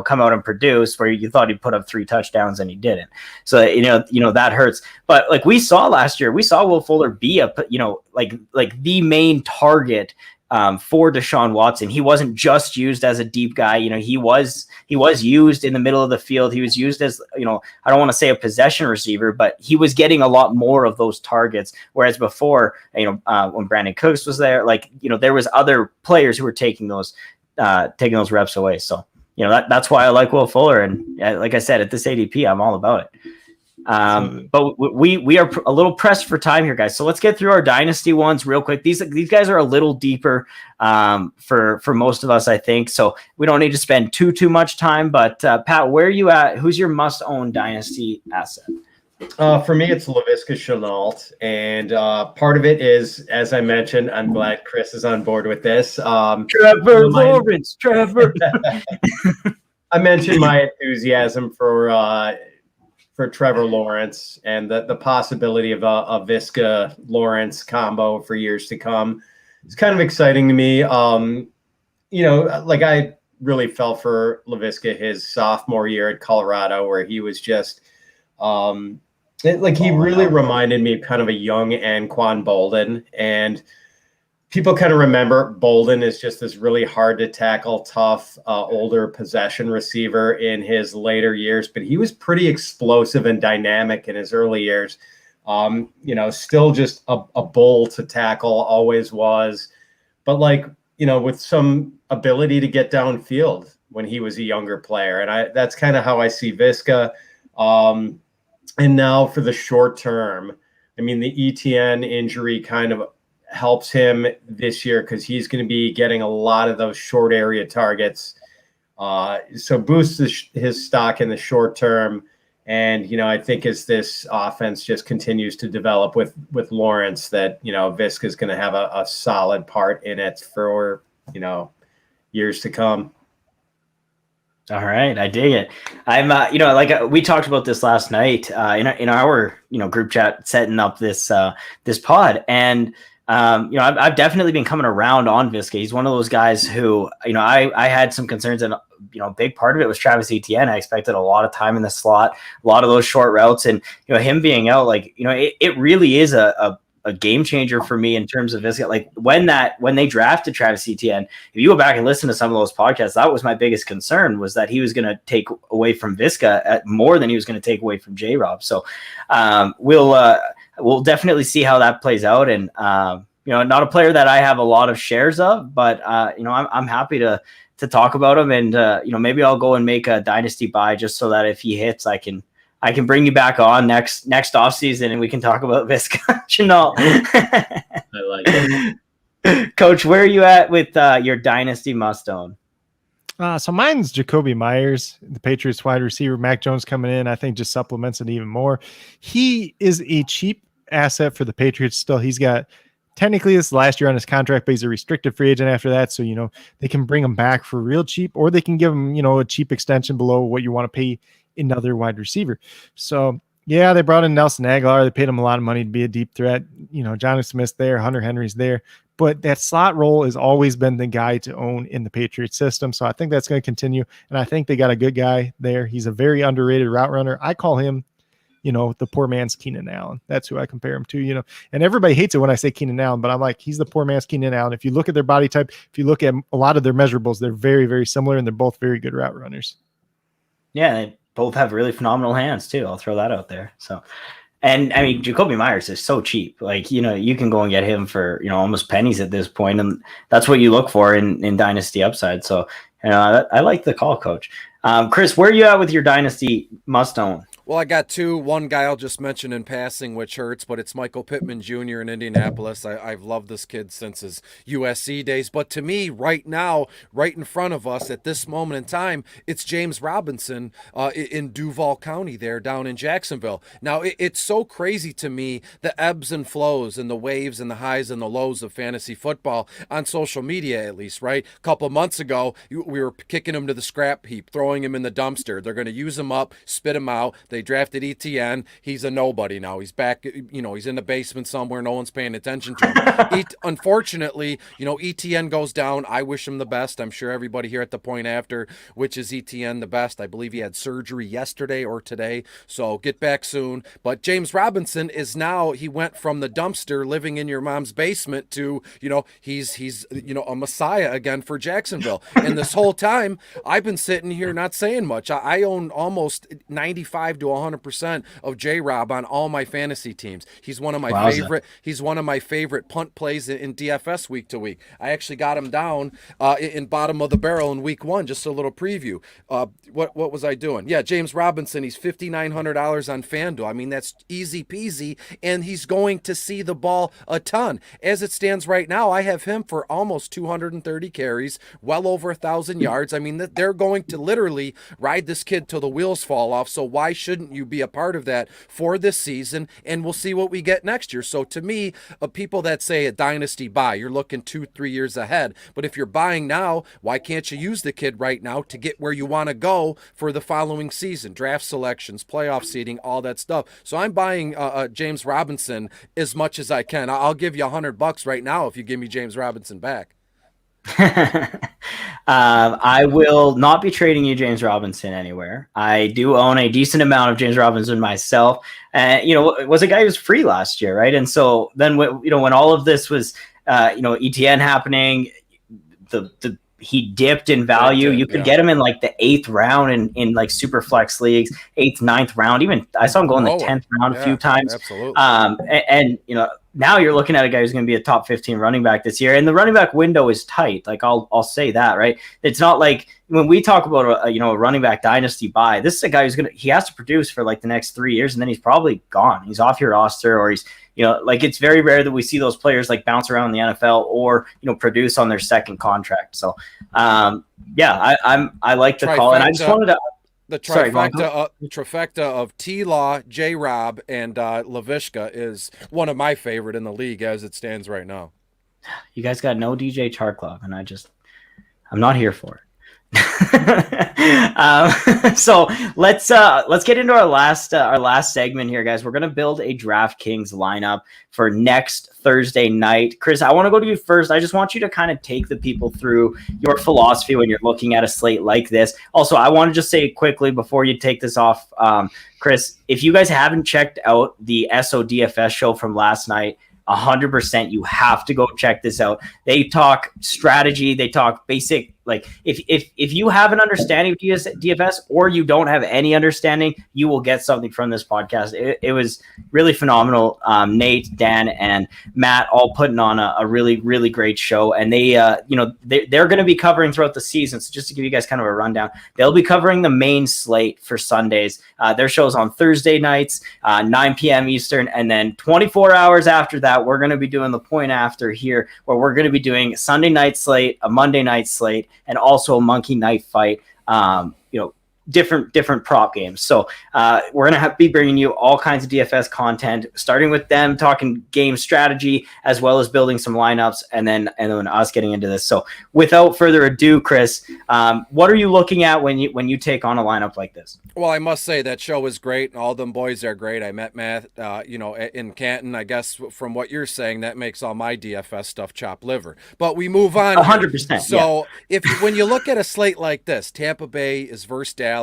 come out and produce, where you thought he'd put up 3 touchdowns and he didn't. So that hurts. But like we saw last year, we saw Will Fuller be like the main target for Deshaun Watson. He wasn't just used as a deep guy. He was used in the middle of the field. He was used as, I don't want to say a possession receiver, but he was getting a lot more of those targets. Whereas before, when Brandon Cooks was there, there was other players who were taking those reps away. So, that's why I like Will Fuller. And like I said, at this ADP, I'm all about it. But we are a little pressed for time here, guys. So let's get through our dynasty ones real quick. These guys are a little deeper for most of us, I think. So we don't need to spend too much time. But Pat, where are you at? Who's your must-own dynasty asset? For me, it's Laviska Shenault, and part of it is, as I mentioned, I'm glad Chris is on board with this. Trevor Lawrence. I mentioned my enthusiasm for Trevor Lawrence and the possibility of a Viska Lawrence combo for years to come. It's kind of exciting to me. I really felt for Laviska his sophomore year at Colorado, where he was just he really reminded me of kind of a young Anquan Bolden. And people kind of remember Bolden as just this really hard to tackle, tough, older possession receiver in his later years, but he was pretty explosive and dynamic in his early years. Still just a bull to tackle, always was, but with some ability to get downfield when he was a younger player. And that's kind of how I see Viska. And now for the short term, the ETN injury kind of helps him this year because he's going to be getting a lot of those short area targets. So boosts his stock in the short term. And, I think as this offense just continues to develop with Lawrence, that, Viska is going to have a solid part in it for, years to come. All right. I dig it. I'm, we talked about this last night in our, group chat, setting up this pod. And, I've definitely been coming around on Viska. He's one of those guys who, I had some concerns, and, a big part of it was Travis Etienne. I expected a lot of time in the slot, a lot of those short routes, and, him being out, it really is a game changer for me in terms of Viska. Like when they drafted Travis Etienne, if you go back and listen to some of those podcasts, that was my biggest concern, was that he was going to take away from Viska more than he was going to take away from J-Rob. So we'll definitely see how that plays out. And not a player that I have a lot of shares of, but I'm happy to talk about him, and maybe I'll go and make a dynasty buy just so that if he hits, I can bring you back on next off season and we can talk about Vizcaino. I like it. Coach, where are you at with your dynasty must own? So mine's Jacoby Myers, the Patriots wide receiver. Mac Jones coming in, I think, just supplements it even more. He is a cheap asset for the Patriots still. He's got technically this last year on his contract, but he's a restricted free agent after that. So, they can bring him back for real cheap, or they can give him, a cheap extension below what you want to pay another wide receiver. So, yeah, they brought in Nelson Aguilar. They paid him a lot of money to be a deep threat. Johnny Smith's there, Hunter Henry's there. But that slot role has always been the guy to own in the Patriots system. So I think that's going to continue. And I think they got a good guy there. He's a very underrated route runner. I call him, the poor man's Keenan Allen. That's who I compare him to, and everybody hates it when I say Keenan Allen, but I'm like, he's the poor man's Keenan Allen. If you look at their body type, if you look at a lot of their measurables, they're very, very similar, and they're both very good route runners. Yeah, they both have really phenomenal hands too. I'll throw that out there. So, and I mean, Jacoby Myers is so cheap. Like, you can go and get him for, almost pennies at this point, and that's what you look for in dynasty upside. So, I like the call, Coach. Chris, where are you at with your dynasty must own? Well, I got two. One guy I'll just mention in passing, which hurts, but it's Michael Pittman Jr. in Indianapolis. I've loved this kid since his USC days. But to me, right now, right in front of us at this moment in time, it's James Robinson in Duval County there down in Jacksonville. Now, it's so crazy to me, the ebbs and flows and the waves and the highs and the lows of fantasy football on social media, at least, right? A couple of months ago, we were kicking him to the scrap heap, throwing him in the dumpster. They're going to use him up, spit him out. They drafted ETN. He's a nobody now. He's back, he's in the basement somewhere. No one's paying attention to him. Unfortunately, ETN goes down. I wish him the best. I'm sure everybody here at the point after, which is ETN the best. I believe he had surgery yesterday or today. So get back soon. But James Robinson is now, he went from the dumpster living in your mom's basement to, he's a messiah again for Jacksonville. And this whole time, I've been sitting here not saying much. I own almost 95 to 100% of J-Rob on all my fantasy teams. He's one of my favorite. He's one of my favorite punt plays in DFS week to week. I actually got him down in bottom of the barrel in week 1. Just a little preview. What was I doing? Yeah, James Robinson. He's $5,900 on FanDuel. I mean, that's easy peasy, and he's going to see the ball a ton. As it stands right now, I have him for almost 230 carries, well over 1,000 yards. I mean, they're going to literally ride this kid till the wheels fall off. So why shouldn't you be a part of that for this season? And we'll see what we get next year. So to me, people that say a dynasty buy, you're looking 2-3 years ahead. But if you're buying now, why can't you use the kid right now to get where you want to go for the following season? Draft selections, playoff seeding, all that stuff. So I'm buying James Robinson as much as I can. I'll give you $100 right now if you give me James Robinson back. I will not be trading you James Robinson anywhere. I do own a decent amount of James Robinson myself. It was a guy who was free last year, right? And so then, when all of this was, ETN happening, he dipped in value. You could get him in like the 8th round in like super flex leagues, 8th, 9th round. Even I saw him go in the 10th round a few times. Absolutely. And now you're looking at a guy who's going to be a top 15 running back this year, and the running back window is tight. Like I'll say that, right? It's not like when we talk about a running back dynasty buy, this is a guy he has to produce for like the next 3 years, and then he's probably gone. He's off your roster, or he's it's very rare that we see those players like bounce around the NFL or produce on their second contract. So I like the call, and I just wanted to. The trifecta of T-Law, J-Rob, and Laviska is one of my favorite in the league as it stands right now. You guys got no DJ Charklov, and I'm not here for it. So let's get into our last segment here, guys. We're gonna build a DraftKings lineup for next Thursday night. Chris, I want to go to you first. I just want you to kind of take the people through your philosophy when you're looking at a slate like this. Also, I want to just say quickly before you take this off, Chris, if you guys haven't checked out the SODFS show from last night, 100%, you have to go check this out. They talk strategy, they talk basic like if you have an understanding of DFS or you don't have any understanding, you will get something from this podcast. It was really phenomenal. Nate, Dan, and Matt all putting on a really, really great show. And they're going to be covering throughout the season. So just to give you guys kind of a rundown, they'll be covering the main slate for Sundays. Their show's on Thursday nights, 9 p.m. Eastern. And then 24 hours after that, we're going to be doing the point after here, where we're going to be doing Sunday night slate, a Monday night slate, and also a monkey knife fight. Different prop games. So we're going to be bringing you all kinds of DFS content, starting with them talking game strategy, as well as building some lineups, and then us getting into this. So without further ado, Chris, what are you looking at when you take on a lineup like this? Well, I must say that show was great, and all them boys are great. I met Matt, in Canton. I guess from what you're saying, that makes all my DFS stuff chop liver. But we move on. 100%. So when you look at a slate like this, Tampa Bay is versus Dallas.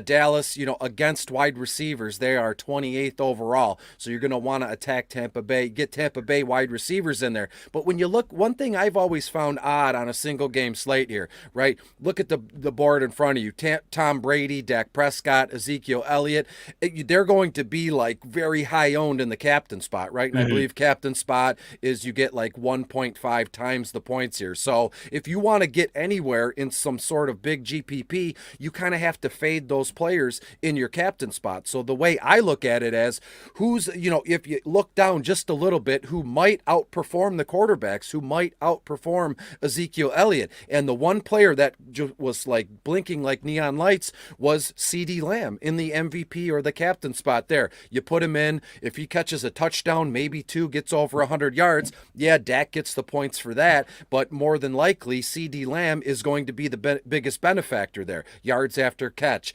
Dallas, against wide receivers, they are 28th overall. So you're going to want to attack Tampa Bay, get Tampa Bay wide receivers in there. But when you look, one thing I've always found odd on a single game slate here, right? Look at the board in front of you. Tom Brady, Dak Prescott, Ezekiel Elliott. They're going to be like very high owned in the captain spot, right? And I believe captain spot is you get like 1.5 times the points here. So if you want to get anywhere in some sort of big GPP, you kind of have to fade those players in your captain spot. So the way I look at it as if you look down just a little bit, who might outperform the quarterbacks, who might outperform Ezekiel Elliott. And the one player that was like blinking like neon lights was CeeDee Lamb in the MVP or the captain spot there. You put him in, if he catches a touchdown, maybe two, gets over 100 yards, yeah, Dak gets the points for that, but more than likely CeeDee Lamb is going to be the biggest benefactor there. Yards after catch,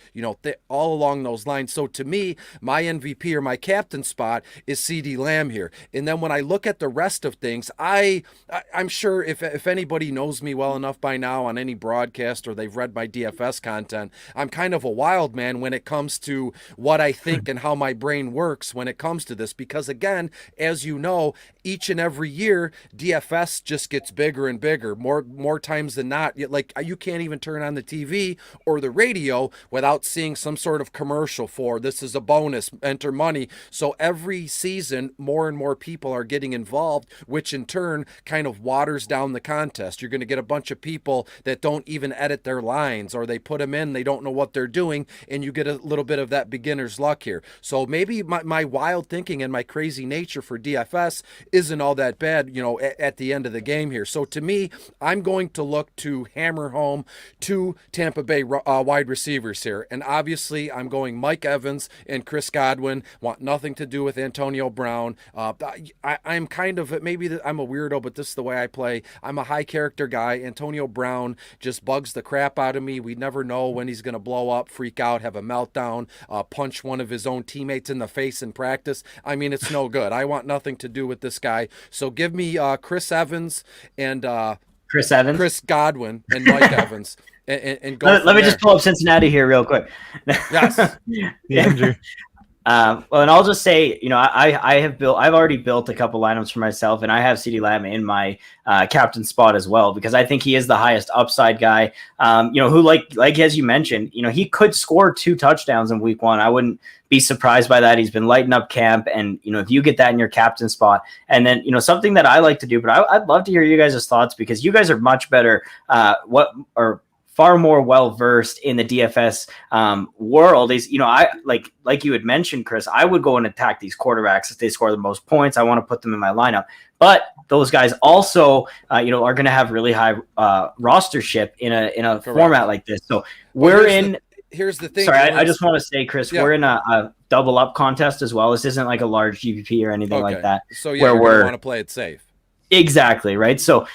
all along those lines. So to me, my MVP or my captain spot is CeeDee Lamb here. And then when I look at the rest of things, I'm sure if anybody knows me well enough by now on any broadcast or they've read my DFS content, I'm kind of a wild man when it comes to what I think and how my brain works when it comes to this. Because again, as you know, each and every year, DFS just gets bigger and bigger, more times than not. Like, you can't even turn on the TV or the radio without seeing some sort of commercial for this is a bonus, enter money. So every season, more and more people are getting involved, which in turn kind of waters down the contest. You're going to get a bunch of people that don't even edit their lines, or they put them in, they don't know what they're doing, and you get a little bit of that beginner's luck here. So maybe my wild thinking and my crazy nature for DFS isn't all that bad, at the end of the game here. So to me, I'm going to look to hammer home two Tampa Bay wide receivers here. And obviously, I'm going Mike Evans and Chris Godwin. Want nothing to do with Antonio Brown. I'm kind of, I'm a weirdo, but this is the way I play. I'm a high character guy. Antonio Brown just bugs the crap out of me. We never know when he's going to blow up, freak out, have a meltdown, punch one of his own teammates in the face in practice. It's no good. I want nothing to do with this guy. So give me Chris Evans and Chris Godwin and Mike Evans. And go. Let me just pull up Cincinnati here real quick. Yes. Andrew. Well, and I'll just say, I've already built a couple lineups for myself, and I have CeeDee Lamb in my captain spot as well, because I think he is the highest upside guy. Who like as you mentioned, he could score 2 touchdowns in week 1. I wouldn't be surprised by that. He's been lighting up camp, and if you get that in your captain spot, and then something that I like to do, but I'd love to hear you guys' thoughts, because you guys are much better. Far more well-versed in the DFS world is, I like you had mentioned, Chris, I would go and attack these quarterbacks if they score the most points. I want to put them in my lineup, but those guys also, are going to have really high rostership in a format like this. So here's the thing. Sorry, I just want to say, Chris, we're in a double up contest as well. This isn't like a large GPP or anything like that. So where we want to play it safe. Exactly. Right. So,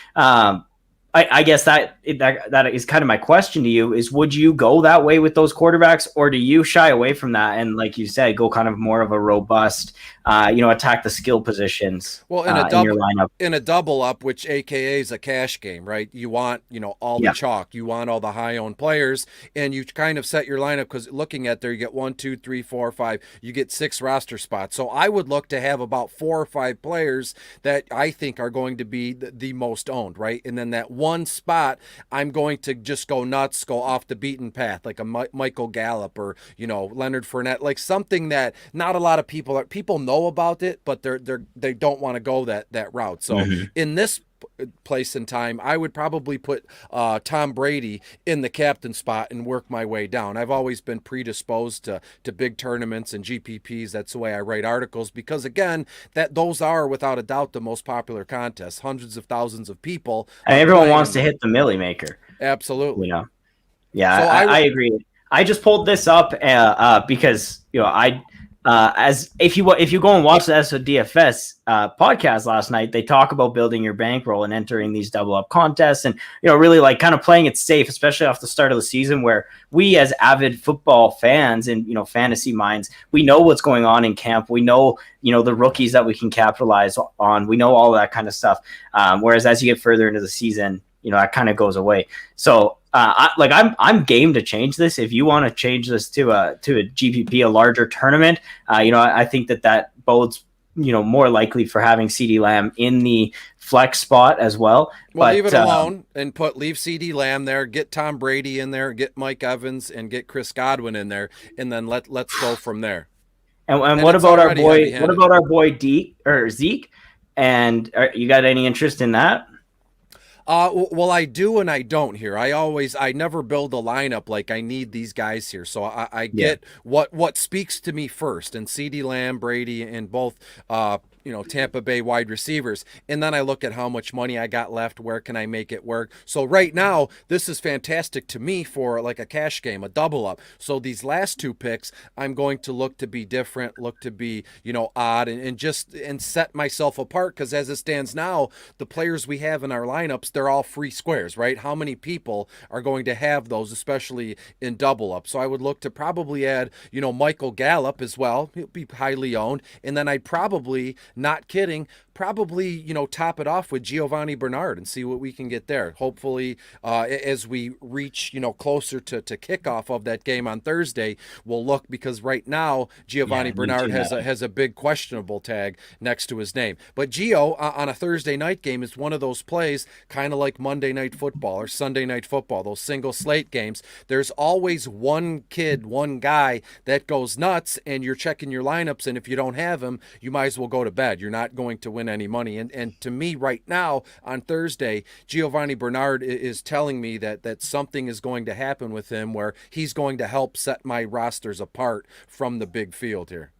I guess that is kind of my question to you is, would you go that way with those quarterbacks, or do you shy away from that and, like you said, go kind of more of a robust attack the skill positions Well, in your lineup. in a double up, which AKA is a cash game, right? You want, all the chalk, you want all the high owned players, and you kind of set your lineup because looking at there, you get 1, 2, 3, 4, 5, you get 6 roster spots. So I would look to have about 4 or 5 players that I think are going to be the most owned, right? And then that one spot, I'm going to just go nuts, go off the beaten path, like a Michael Gallup or, Leonard Fournette, like something that not a lot of people know about it, but they don't want to go that route. So in this place in time, I would probably put Tom Brady in the captain spot and work my way down. I've always been predisposed to big tournaments and GPPs. That's the way I write articles, because again, those are without a doubt the most popular contests. Hundreds of thousands of people, and everyone wants to hit the Millie Maker. Absolutely. Yeah, so I agree. I just pulled this up because as if you go and watch the DFS podcast last night, they talk about building your bankroll and entering these double up contests, and really like kind of playing it safe, especially off the start of the season, where we as avid football fans and fantasy minds, we know what's going on in camp. We know the rookies that we can capitalize on. We know all that kind of stuff. Whereas as you get further into the season, that kind of goes away. So I'm game to change this. If you want to change this to a GPP, a larger tournament, I think that bodes more likely for having CeeDee Lamb in the flex spot as well. Well, leave it alone and leave CeeDee Lamb there, get Tom Brady in there, get Mike Evans and get Chris Godwin in there, and then let's go from there. And what about our boy? What about our boy Zeke? And you got any interest in that? Well, I do and I don't here. I never build a lineup like I need these guys here. So I get what speaks to me first, and CeeDee Lamb, Brady, and both Tampa Bay wide receivers. And then I look at how much money I got left. Where can I make it work? So right now, this is fantastic to me for like a cash game, a double up. So these last 2 picks, I'm going to look to be different, look to be, odd, and set myself apart. Because as it stands now, the players we have in our lineups, they're all free squares, right? How many people are going to have those, especially in double up? So I would look to probably add, Michael Gallup as well. He'll be highly owned. And then I'd probably, not kidding, top it off with Giovanni Bernard and see what we can get there. Hopefully, as we reach, closer to kickoff of that game on Thursday, we'll look, because right now Giovanni Bernard has a big questionable tag next to his name. But Gio on a Thursday night game is one of those plays, kind of like Monday Night Football or Sunday Night Football, those single slate games. There's always one guy that goes nuts, and you're checking your lineups, and if you don't have him, you might as well go to bed. You're not going to win any money. And to me right now on Thursday, Giovanni Bernard is telling me that something is going to happen with him where he's going to help set my rosters apart from the big field here.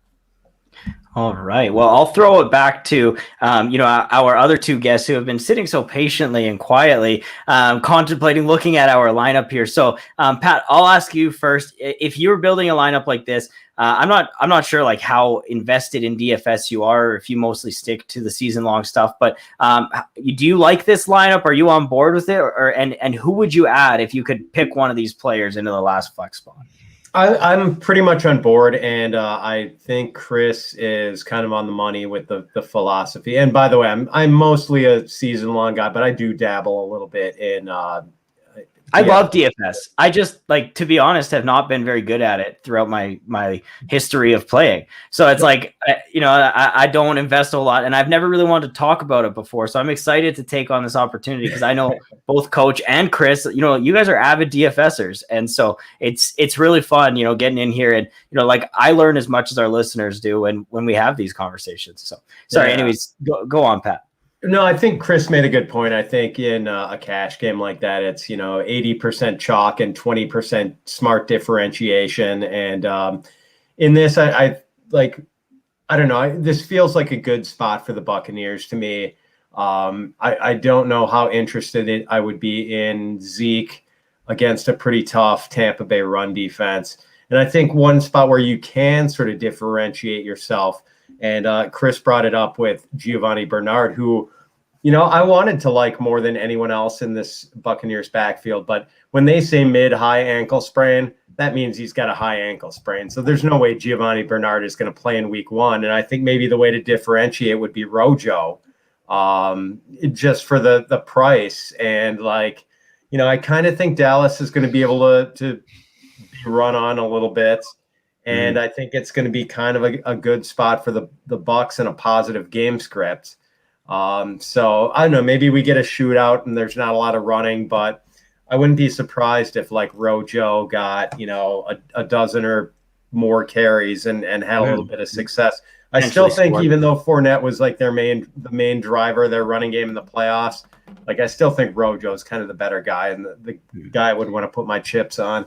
All right. Well, I'll throw it back to, our other 2 guests who have been sitting so patiently and quietly, contemplating looking at our lineup here. So, Pat, I'll ask you first. If you were building a lineup like this, I'm not sure like how invested in DFS you are, or if you mostly stick to the season long stuff. But do you like this lineup? Are you on board with it? And who would you add if you could pick one of these players into the last flex spot? I'm pretty much on board, and I think Chris is kind of on the money with the philosophy. And by the way, I'm mostly a season-long guy, but I do dabble a little bit in I love DFS. I just, to be honest, have not been very good at it throughout my history of playing. So it's I don't invest a lot, and I've never really wanted to talk about it before. So I'm excited to take on this opportunity, because I know both Coach and Chris, you guys are avid DFSers. And so it's really fun, getting in here and, I learn as much as our listeners do when we have these conversations. So sorry. Anyways, go on, Pat. No, I think Chris made a good point. I think in a cash game like that, it's 80% chalk and 20% smart differentiation. And in this, I don't know. This feels like a good spot for the Buccaneers to me. I don't know how interested I would be in Zeke against a pretty tough Tampa Bay run defense. And I think one spot where you can sort of differentiate yourself, and Chris brought it up with Giovanni Bernard, who, I wanted to like more than anyone else in this Buccaneers backfield. But when they say mid-high ankle sprain, that means he's got a high ankle sprain. So there's no way Giovanni Bernard is going to play in week 1. And I think maybe the way to differentiate would be Rojo, just for the price. And like, I kind of think Dallas is going to be able to be run on a little bit. And I think it's going to be kind of a good spot for the Bucks and a positive game script. So I don't know, maybe we get a shootout and there's not a lot of running, but I wouldn't be surprised if like Rojo got, a dozen or more carries and had a little bit of success. I still think even though Fournette was like the main driver, their running game in the playoffs, like I still think Rojo is kind of the better guy and the guy I would want to put my chips on.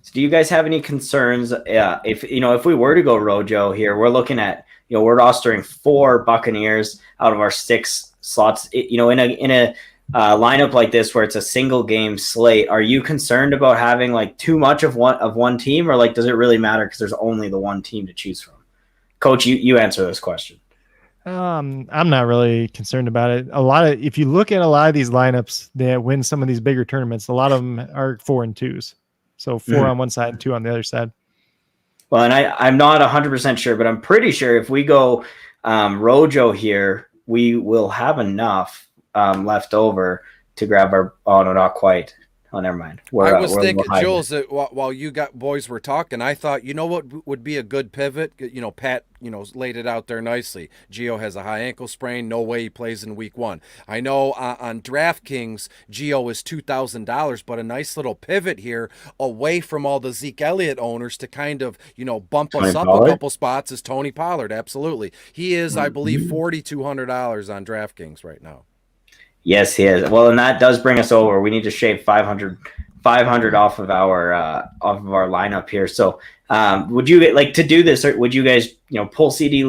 So do you guys have any concerns? If we were to go Rojo here, we're looking at, we're rostering 4 Buccaneers out of our 6 slots. In a lineup like this where it's a single game slate, are you concerned about having like too much of one team, or like does it really matter because there's only the one team to choose from? Coach, you answer this question. I'm not really concerned about it. If you look at a lot of these lineups that win some of these bigger tournaments, a lot of them are 4 and 2s. So 4 on one side and 2 on the other side. Well, and I'm not 100% sure, but I'm pretty sure if we go Rojo here, we will have enough left over to grab our. Oh no, not quite. Oh, never mind. I was thinking, Jules, that while you boys were talking, I thought, what would be a good pivot? Pat, laid it out there nicely. Gio has a high ankle sprain. No way he plays in week 1. I know on DraftKings, Gio is $2,000, but a nice little pivot here away from all the Zeke Elliott owners to kind of, bump us up a couple spots is Tony Pollard. Absolutely. He is, I believe, $4,200 on DraftKings right now. Yes, he is. Well, and that does bring us over. We need to shave 500 off of our lineup here. So, would you like to do this, or would you guys, pull CD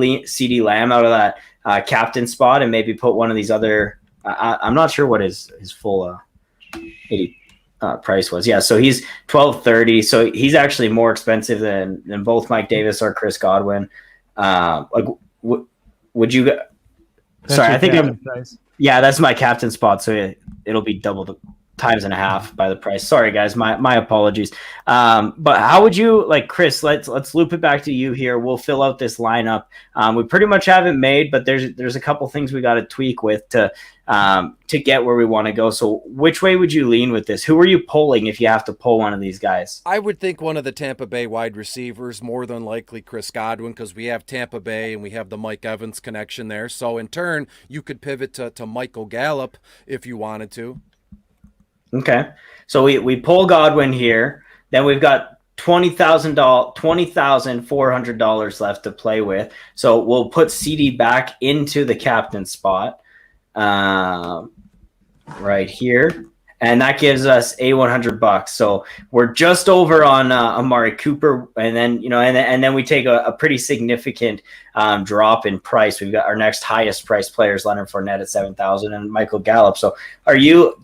Lamb out of that captain spot and maybe put one of these other? I'm not sure what his full 80 price was. Yeah, so he's $1,230. So he's actually more expensive than both Mike Davis or Chris Godwin. Would you? Sorry, I think I'm. Price. Yeah, that's my captain spot, so it'll be double the times and a half by the price. Sorry, guys, my apologies. But how would you like, Chris? Let's loop it back to you here. We'll fill out this lineup. We pretty much have it made, but there's a couple things we got to tweak with to get where we want to go. So, which way would you lean with this? Who are you pulling if you have to pull one of these guys? I would think one of the Tampa Bay wide receivers, more than likely Chris Godwin, because we have Tampa Bay and we have the Mike Evans connection there. So, in turn, you could pivot to Michael Gallup if you wanted to. Okay, so we pull Godwin here. Then we've got $20,400 left to play with. So we'll put CD back into the captain spot right here, and that gives us $100. So we're just over on Amari Cooper, and then and then we take a pretty significant drop in price. We've got our next highest priced players, Leonard Fournette at $7,000 and Michael Gallup. So are you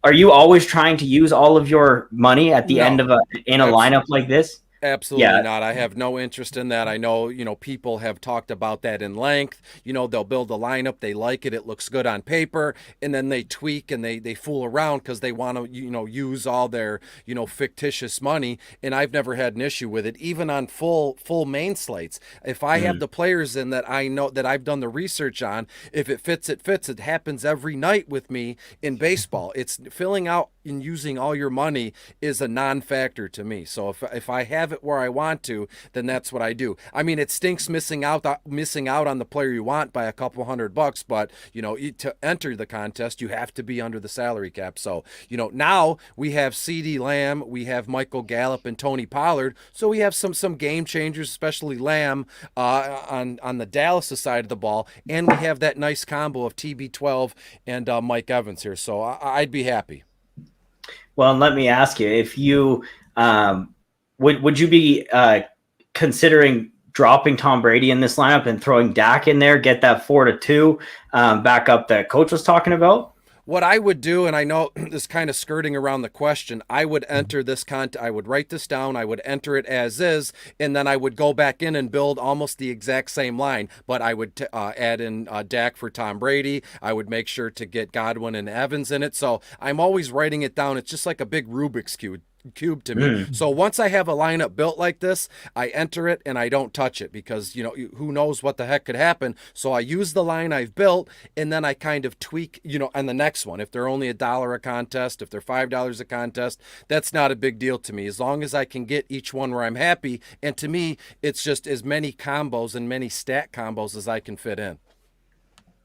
Are you always trying to use all of your money at the end of a lineup like this? Absolutely not. I have no interest in that. I know, people have talked about that in length. They'll build a lineup. They like it. It looks good on paper. And then they tweak and they fool around because they want to, use all their, fictitious money. And I've never had an issue with it, even on full main slates. If I have the players in that I know that I've done the research on, if it fits, it fits. It happens every night with me in baseball. It's filling out and using all your money is a non-factor to me. So if I have it where I want to, then that's what I do. I mean, it stinks missing out on the player you want by a couple $100, but to enter the contest, you have to be under the salary cap. So now we have CD Lamb, we have Michael Gallup and Tony Pollard. So we have some game changers, especially Lamb on the Dallas side of the ball, and we have that nice combo of TB12 and Mike Evans here. So I'd be happy. Well, and let me ask you, if you would you be considering dropping Tom Brady in this lineup and throwing Dak in there, get that 4-2 backup that Coach was talking about? What I would do, and I know this kind of skirting around the question, I would enter this I would write this down, I would enter it as is, and then I would go back in and build almost the exact same line, but I would add in Dak for Tom Brady. I would make sure to get Godwin and Evans in it. So I'm always writing it down. It's just like a big Rubik's cube to me. So once I have a lineup built like this, I enter it and I don't touch it because, who knows what the heck could happen. So I use the line I've built and then I kind of tweak, on the next one. If they're only $1 a contest, if they're $5 a contest, that's not a big deal to me as long as I can get each one where I'm happy. And to me, it's just as many combos and many stat combos as I can fit in.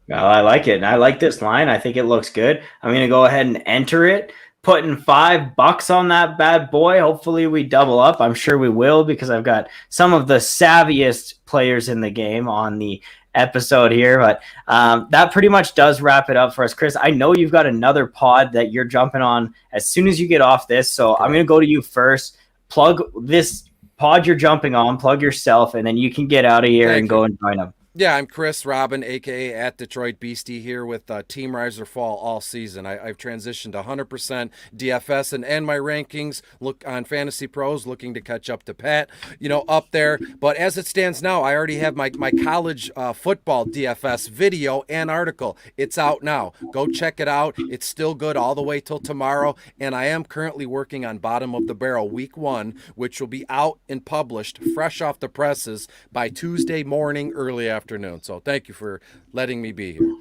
Well, I like it. And I like this line. I think it looks good. I'm going to go ahead and enter it. Putting $5 on that bad boy. Hopefully we double up. I'm sure we will because I've got some of the savviest players in the game on the episode here. But that pretty much does wrap it up for us. Chris, I know you've got another pod that you're jumping on as soon as you get off this. So I'm going to go to you first. Plug this pod you're jumping on, plug yourself, and then you can get out of here and go and join them. Yeah, I'm Chris Robin, a.k.a. at Detroit Beastie here with Team Rise or Fall all season. I've transitioned to 100% DFS and my rankings look on Fantasy Pros, looking to catch up to Pat, up there. But as it stands now, I already have my college football DFS video and article. It's out now. Go check it out. It's still good all the way till tomorrow. And I am currently working on Bottom of the Barrel Week 1, which will be out and published fresh off the presses by Tuesday morning, early afternoon. So thank you for letting me be here.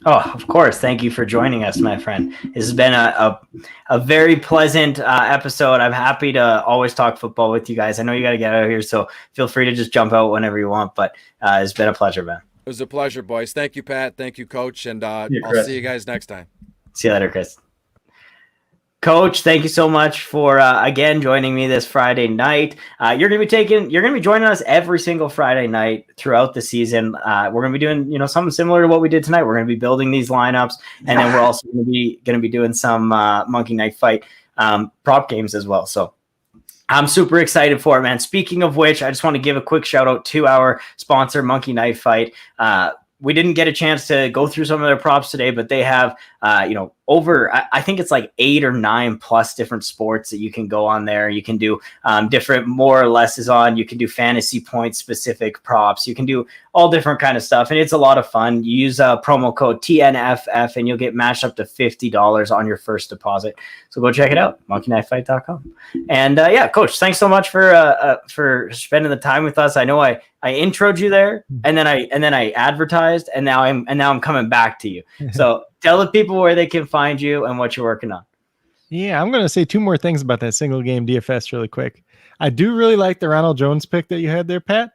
Oh, of course. Thank you for joining us, my friend. This has been a very pleasant episode. I'm happy to always talk football with you guys. I know you got to get out of here, so feel free to just jump out whenever you want. But it's been a pleasure, man. It was a pleasure, boys. Thank you, Pat. Thank you, Coach. And I'll see you guys next time. See you later, Chris. Coach, thank you so much for again joining me this Friday night. You're gonna be joining us every single Friday night throughout the season. We're gonna be doing something similar to what we did tonight. We're gonna be building these lineups, and then we're also gonna be doing some Monkey Knife Fight prop games as well. So I'm super excited for it, man. Speaking of which, I just want to give a quick shout out to our sponsor, Monkey Knife Fight. We didn't get a chance to go through some of their props today, but they have, over, I think it's like 8 or 9 plus different sports that you can go on there. You can do different more or less is on. You can do fantasy point specific props. You can do all different kind of stuff. And it's a lot of fun. You use promo code TNFF and you'll get matched up to $50 on your first deposit. So go check it out, monkeyknifefight.com. And Coach, thanks so much for spending the time with us. I know I introed you there and then I advertised and now I'm coming back to you. So tell the people where they can find you and what you're working on. Yeah, I'm going to say 2 more things about that single game DFS really quick. I do really like the Ronald Jones pick that you had there, Pat.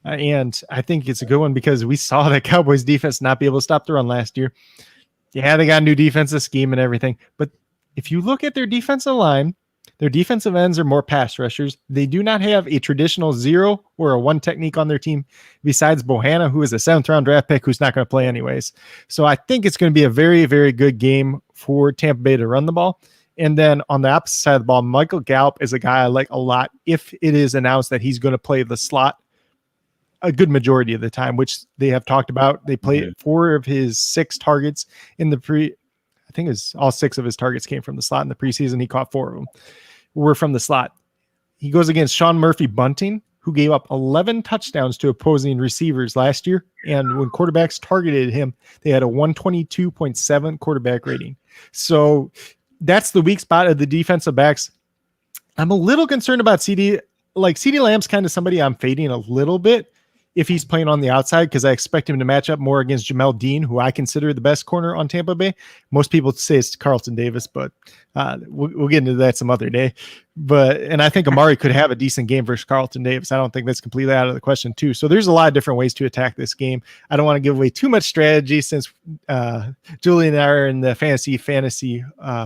And I think it's a good one because we saw that Cowboys defense not be able to stop the run last year. Yeah, they got a new defensive scheme and everything. But if you look at their defensive line, their defensive ends are more pass rushers. They do not have a traditional 0 or a 1 technique on their team besides Bohanna, who is a 7th-round draft pick who's not going to play anyways. So I think it's going to be a very, very good game for Tampa Bay to run the ball. And then on the opposite side of the ball, Michael Galp is a guy I like a lot if it is announced that he's going to play the slot a good majority of the time, which they have talked about. They played 4 of his 6 targets in the I think all 6 of his targets came from the slot in the preseason. He caught 4 of them were from the slot. He goes against Sean Murphy Bunting, who gave up 11 touchdowns to opposing receivers last year. And when quarterbacks targeted him, they had a 122.7 quarterback rating. So that's the weak spot of the defensive backs. I'm a little concerned about CD. Like CD Lamb's kind of somebody I'm fading a little bit if he's playing on the outside, because I expect him to match up more against Jamel Dean, who I consider the best corner on Tampa Bay. Most people say it's Carlton Davis, but we'll get into that some other day. And I think Amari could have a decent game versus Carlton Davis. I don't think that's completely out of the question too. So there's a lot of different ways to attack this game. I don't want to give away too much strategy since Julien and I are in the fantasy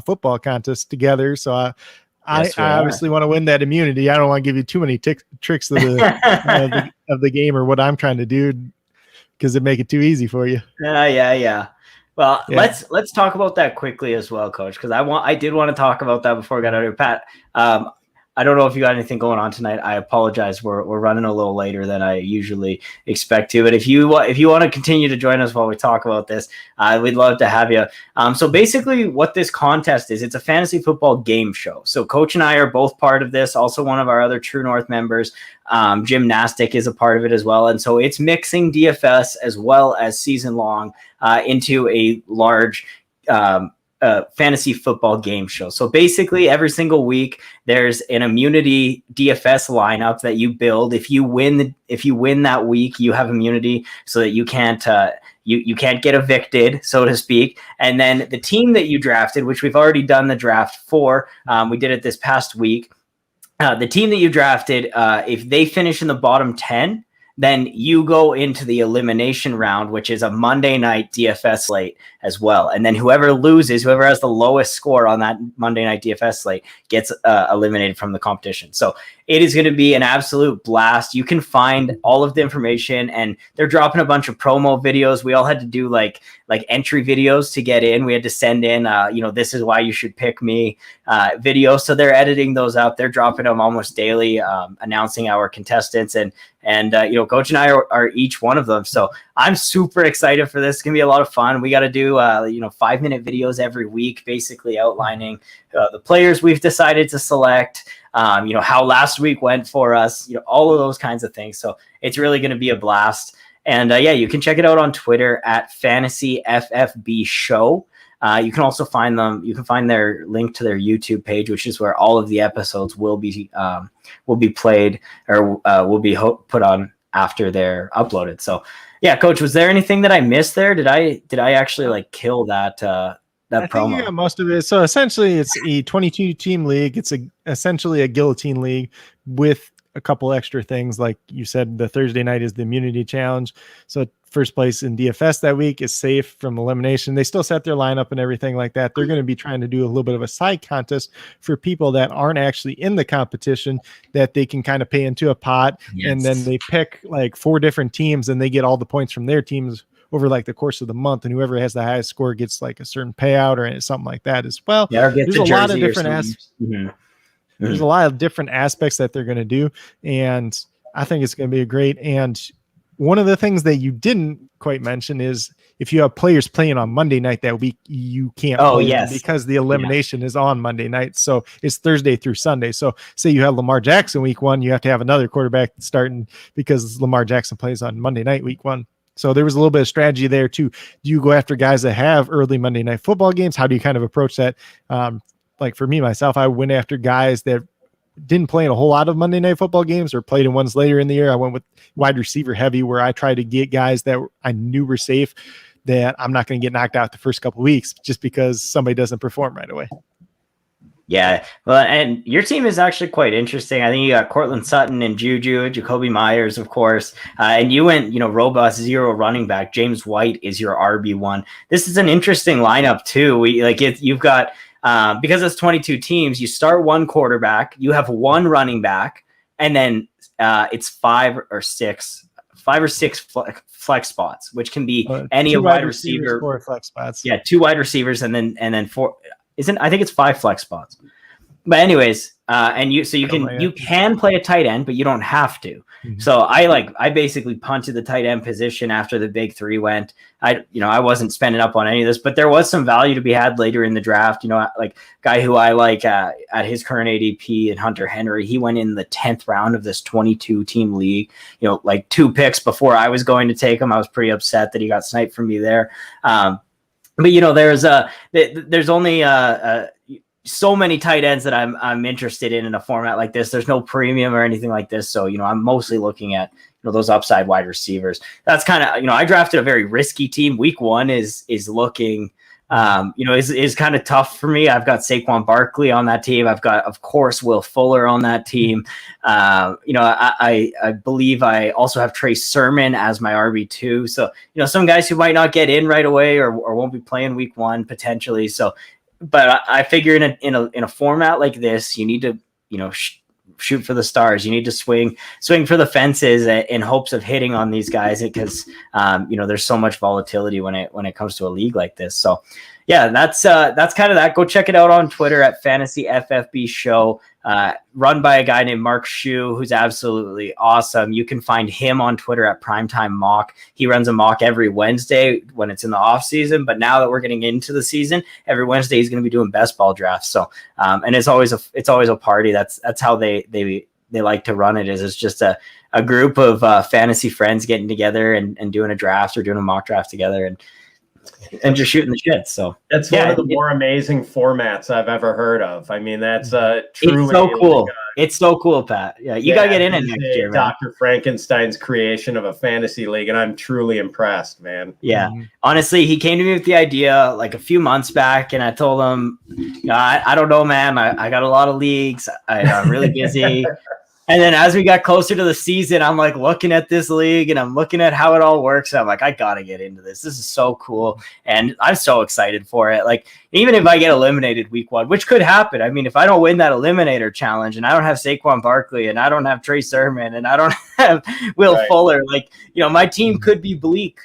football contest together. So I obviously want to win that immunity. I don't want to give you too many tricks of the game or what I'm trying to do because it'd make it too easy for you. Yeah. Well, let's talk about that quickly as well, Coach, because I did want to talk about that before we got out of here. Pat, I don't know if you got anything going on tonight. I apologize. We're running a little later than I usually expect to. But if you want to continue to join us while we talk about this, we'd love to have you. So basically what this contest is, it's a fantasy football game show. So Coach and I are both part of this. Also one of our other True North members, Gymnastic, is a part of it as well. And so it's mixing DFS as well as season long into a large fantasy football game show. So basically every single week there's an immunity DFS lineup that you build. If you win that week, you have immunity so that you can't you can't get evicted, so to speak. And then the team that you drafted, which we've already done the draft for, we did it this past week. The team that you drafted, if they finish in the bottom 10, then you go into the elimination round, which is a Monday night DFS slate as well. And then whoever loses, whoever has the lowest score on that Monday night DFS slate gets eliminated from the competition. So it is going to be an absolute blast. You can find all of the information, and they're dropping a bunch of promo videos. We all had to do like entry videos to get in. We had to send in, this is why you should pick me videos. So they're editing those up. They're dropping them almost daily, announcing our contestants, and Coach and I are each one of them. So I'm super excited for this. It's going to be a lot of fun. We got to do, 5-minute videos every week, basically outlining the players we've decided to select, how last week went for us, all of those kinds of things. So it's really going to be a blast. And you can check it out on Twitter at Fantasy FFB Show. You can also find them. You can find their link to their YouTube page, which is where all of the episodes will be played or will be put on after they're uploaded. So, yeah, Coach, was there anything that I missed there? Did I actually kill that promo? I think you got most of it. So essentially, it's a 22-team league. It's essentially a guillotine league with a couple extra things. Like you said, the Thursday night is the immunity challenge. So first place in DFS that week is safe from elimination. They still set their lineup and everything like that. They're going to be trying to do a little bit of a side contest for people that aren't actually in the competition that they can kind of pay into a pot. Yes. And then they pick 4 different teams and they get all the points from their teams over the course of the month, and whoever has the highest score gets a certain payout or something like that as well. Yeah, there's a lot of different There's a lot of different aspects that they're going to do, and I think it's going to be great. And one of the things that you didn't quite mention is if you have players playing on Monday night that week, you can't play them because the elimination is on Monday night. So it's Thursday through Sunday. So say you have Lamar Jackson week 1, you have to have another quarterback starting because Lamar Jackson plays on Monday night week 1. So there was a little bit of strategy there too. Do you go after guys that have early Monday night football games? How do you kind of approach that? For me, myself, I went after guys that didn't play in a whole lot of Monday night football games or played in ones later in the year. I went with wide receiver heavy, where I tried to get guys that I knew were safe, that I'm not going to get knocked out the first couple of weeks just because somebody doesn't perform right away. Yeah, well, and your team is actually quite interesting. I think you got Cortland Sutton and Juju, Jacoby Myers, of course, and you went, robust 0 running back. James White is your RB1. This is an interesting lineup too. You've got because it's 22 teams. You start 1 quarterback, you have 1 running back, and then it's 5 or 6 flex spots, which can be any wide receiver, 4 flex spots. Yeah, 2 wide receivers, and then 4. I think it's 5 flex spots. But anyways, you can play a tight end, but you don't have to. Mm-hmm. So I basically punted the tight end position after the big 3 went. I wasn't spending up on any of this, but there was some value to be had later in the draft. Guy who I like at his current ADP and Hunter Henry, he went in the 10th round of this 22 team league, 2 picks before I was going to take him. I was pretty upset that he got sniped from me there. But there's only so many tight ends that I'm interested in a format like this. There's no premium or anything like this, so I'm mostly looking at those upside wide receivers. That's kind of I drafted a very risky team. Week 1 is looking is kind of tough for me. I've got Saquon Barkley on that team. I've got, of course, Will Fuller on that team. I believe I also have Trey Sermon as my RB2. So, some guys who might not get in right away or won't be playing week 1 potentially. So, but I figure in a format like this, you need to, shoot for the stars. You need to swing for the fences in hopes of hitting on these guys because there's so much volatility when it comes to a league like this. So yeah, that's kind of that. Go check it out on Twitter at Fantasy FFB Show, run by a guy named Mark Shue, who's absolutely awesome. You can find him on Twitter at Primetime Mock. He runs a mock every Wednesday when it's in the off season, but now that we're getting into the season, every Wednesday he's going to be doing best ball drafts. So, and it's always a party. That's how they like to run it. It's just a group of fantasy friends getting together and doing a draft or doing a mock draft together. And and just shooting the shit. So that's one of the more amazing formats I've ever heard of. I mean, that's truly it's so cool. It's so cool, Pat. Yeah, you gotta get in it next year, man. Dr. Frankenstein's creation of a fantasy league, and I'm truly impressed, man. Yeah, honestly, he came to me with the idea like a few months back, and I told him, I don't know, man. I got a lot of leagues. I'm really busy. And then as we got closer to the season, I'm like looking at this league and I'm looking at how it all works. And I'm like, I got to get into this. This is so cool. And I'm so excited for it. Like, even if I get eliminated week 1, which could happen. I mean, if I don't win that eliminator challenge and I don't have Saquon Barkley and I don't have Trey Sermon and I don't have Will Fuller, like, my team could be bleak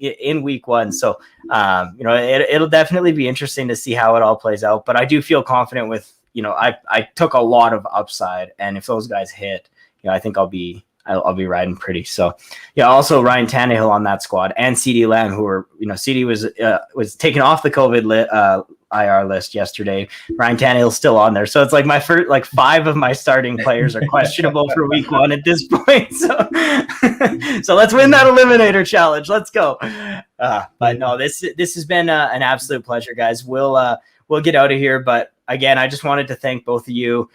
in week 1. So, it'll definitely be interesting to see how it all plays out. But I do feel confident with, I took a lot of upside, and if those guys hit, I think I'll be riding pretty. So, also Ryan Tannehill on that squad, and CeeDee Lamb, who were, CeeDee was taken off the COVID IR list yesterday. Ryan Tannehill's still on there, so it's like my first 5 of my starting players are questionable for week 1 at this point. So, so let's win that eliminator challenge. Let's go. But no, this has been an absolute pleasure, guys. We'll get out of here, but again, I just wanted to thank both of you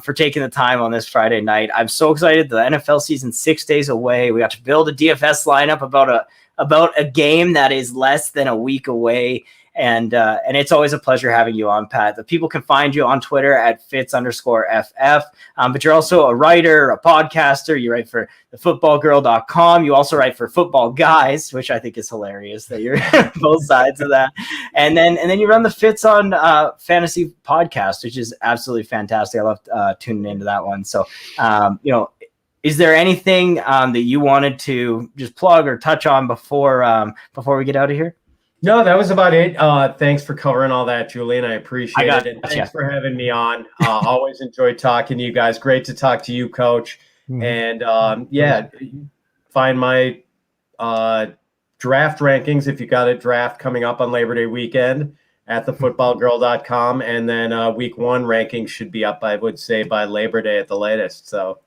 for taking the time on this Friday night. I'm so excited. The NFL season 6 days away. We got to build a DFS lineup about a game that is less than a week away. And it's always a pleasure having you on, Pat. The people can find you on Twitter at Fitz_FF. But you're also a writer, a podcaster. You write for thefootballgirl.com. You also write for Football Guys, which I think is hilarious that you're both sides of that. And then you run the Fitz on Fantasy podcast, which is absolutely fantastic. I love tuning into that one. So, is there anything that you wanted to just plug or touch on before we get out of here? No, that was about it. Thanks for covering all that, Julien. I appreciate it. And thanks for having me on. Always enjoyed talking to you guys. Great to talk to you, Coach. And find my draft rankings if you got a draft coming up on Labor Day weekend at thefootballgirl.com. And then week 1 rankings should be up, I would say, by Labor Day at the latest. So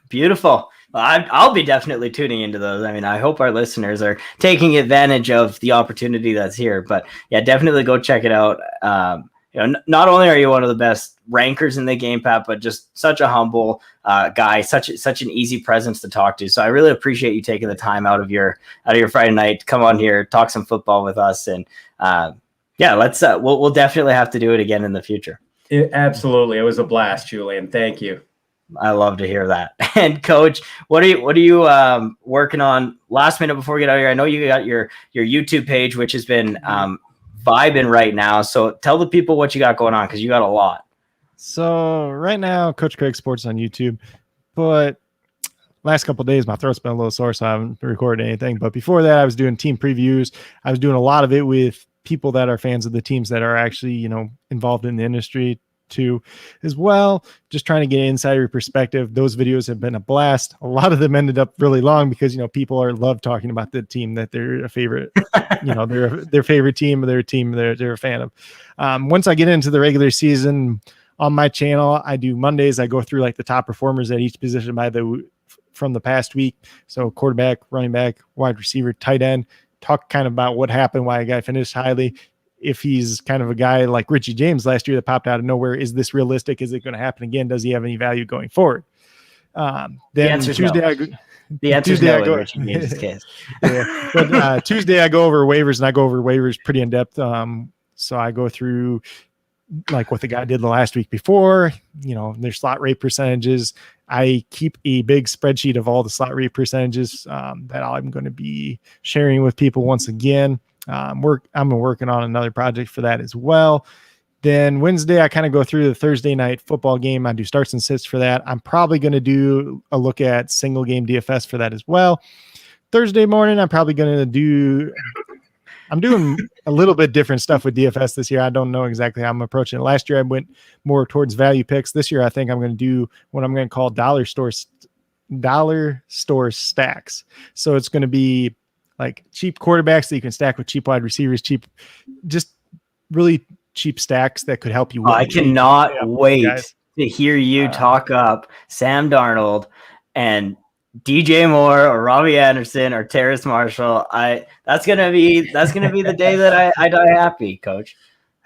beautiful. Well, I'll be definitely tuning into those. I mean, I hope our listeners are taking advantage of the opportunity that's here. But yeah, definitely go check it out. Not only are you one of the best rankers in the game, Pat, but just such a humble guy, such an easy presence to talk to. So I really appreciate you taking the time out of your Friday night to come on here, talk some football with us, and let's we'll definitely have to do it again in the future. Absolutely, it was a blast, Julien. Thank you. I love to hear that. And Coach, what are you working on last minute before we get out of here? I know you got your YouTube page, which has been vibing right now. So tell the people what you got going on, because you got a lot. So right now, Coach Craig Sports on YouTube, but last couple of days, my throat's been a little sore, so I haven't recorded anything. But before that, I was doing team previews. I was doing a lot of it with people that are fans of the teams that are actually, involved in the industry too, as well. Just trying to get an insider perspective. Those videos have been a blast. A lot of them ended up really long because, people love talking about the team that they're a favorite, their favorite team or their team they're a fan of. Once I get into the regular season on my channel, I do Mondays. I go through like the top performers at each position from the past week. So quarterback, running back, wide receiver, tight end, talk kind of about what happened, why a guy finished highly. If he's kind of a guy like Richie James last year that popped out of nowhere, is this realistic? Is it going to happen again? Does he have any value going forward? Then Tuesday, no. The answer is no in Richie James' case. But Tuesday I go over waivers, and I go over waivers pretty in depth. So I go through like what the guy did the last week before, their slot rate percentages. I keep a big spreadsheet of all the slot rate percentages that I'm going to be sharing with people once again. I'm working on another project for that as well. Then Wednesday, I kind of go through the Thursday night football game. I do starts and sits for that. I'm probably going to do a look at single game DFS for that as well. Thursday morning, I'm doing a little bit different stuff with DFS this year. I don't know exactly how I'm approaching it. Last year, I went more towards value picks. This year, I think I'm going to do what I'm going to call dollar store stacks. So it's going to be like cheap quarterbacks that you can stack with cheap wide receivers, just really cheap stacks that could help you win. I cannot wait to hear you talk up Sam Darnold and DJ Moore or Robbie Anderson or Terrace Marshall, that's gonna be the day that I die happy, Coach.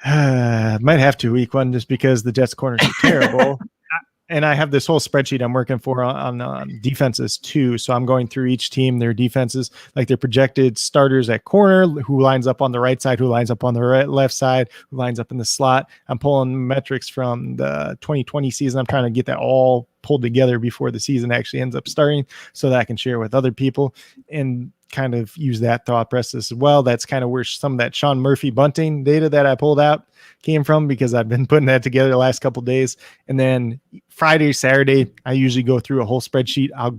Might have to week one just because the Jets corners are terrible. And I have this whole spreadsheet I'm working for on defenses too. So I'm going through each team, their defenses, like their projected starters at corner, who lines up on the right side, who lines up on the left side, who lines up in the slot. I'm pulling metrics from the 2020 season. I'm trying to get that all pulled together before the season actually ends up starting so that I can share with other people and kind of use that thought process as well. That's kind of where some of that Sean Murphy bunting data that I pulled out came from, because I've been putting that together the last couple of days. And then Friday, Saturday, I usually go through a whole spreadsheet. A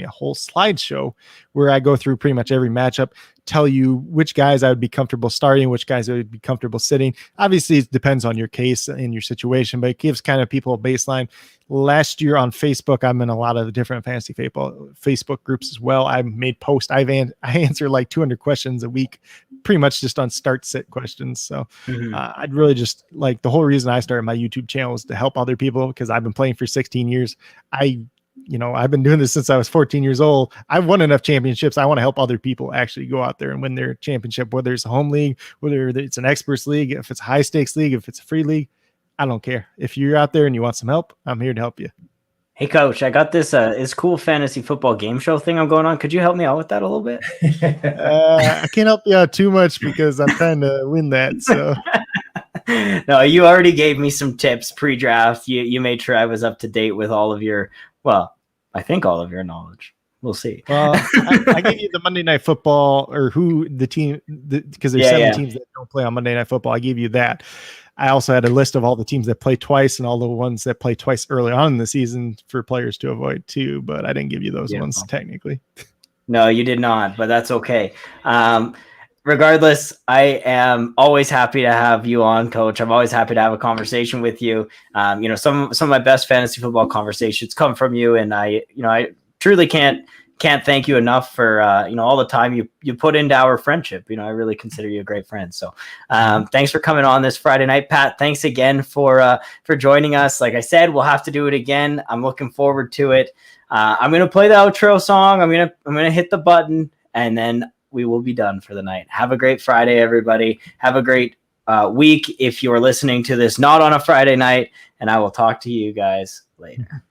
whole slideshow where I go through pretty much every matchup, tell you which guys I would be comfortable starting, which guys I would be comfortable sitting. Obviously, it depends on your case and your situation, but it gives kind of people a baseline. Last year on Facebook, I'm in a lot of the different fantasy Facebook groups as well. I made posts. I answer like 200 questions a week, pretty much just on start sit questions. So I'd really just like, the whole reason I started my YouTube channel is to help other people, because I've been playing for 16 years. I've been doing this since I was 14 years old. I've won enough championships. I want to help other people actually go out there and win their championship, whether it's a home league, whether it's an experts league, if it's a high stakes league, if it's a free league. I don't care. If you're out there and you want some help, I'm here to help you. Hey, Coach, I got this cool fantasy football game show thing I'm going on. Could you help me out with that a little bit? I can't help you out too much because I'm trying to win that. So. No, you already gave me some tips pre-draft. You made sure I was up to date with all of your, well, I think all of your knowledge. We'll see. Well, I gave you the Monday Night Football, or who the team, because there's 7 teams that don't play on Monday Night Football. I gave you that. I also had a list of all the teams that play twice and all the ones that play twice early on in the season for players to avoid too, but I didn't give you those ones technically. No, you did not, but that's okay. Regardless, I am always happy to have you on, Coach. I'm always happy to have a conversation with you. Some of my best fantasy football conversations come from you, and I truly can't thank you enough for all the time you put into our friendship. I really consider you a great friend. So thanks for coming on this Friday night, Pat. Thanks again for joining us. Like I said, we'll have to do it again. I'm looking forward to it. I'm gonna play the outro song. I'm gonna hit the button, and then we will be done for the night. Have a great Friday, everybody. Have a great week if you're listening to this not on a Friday night, and I will talk to you guys later.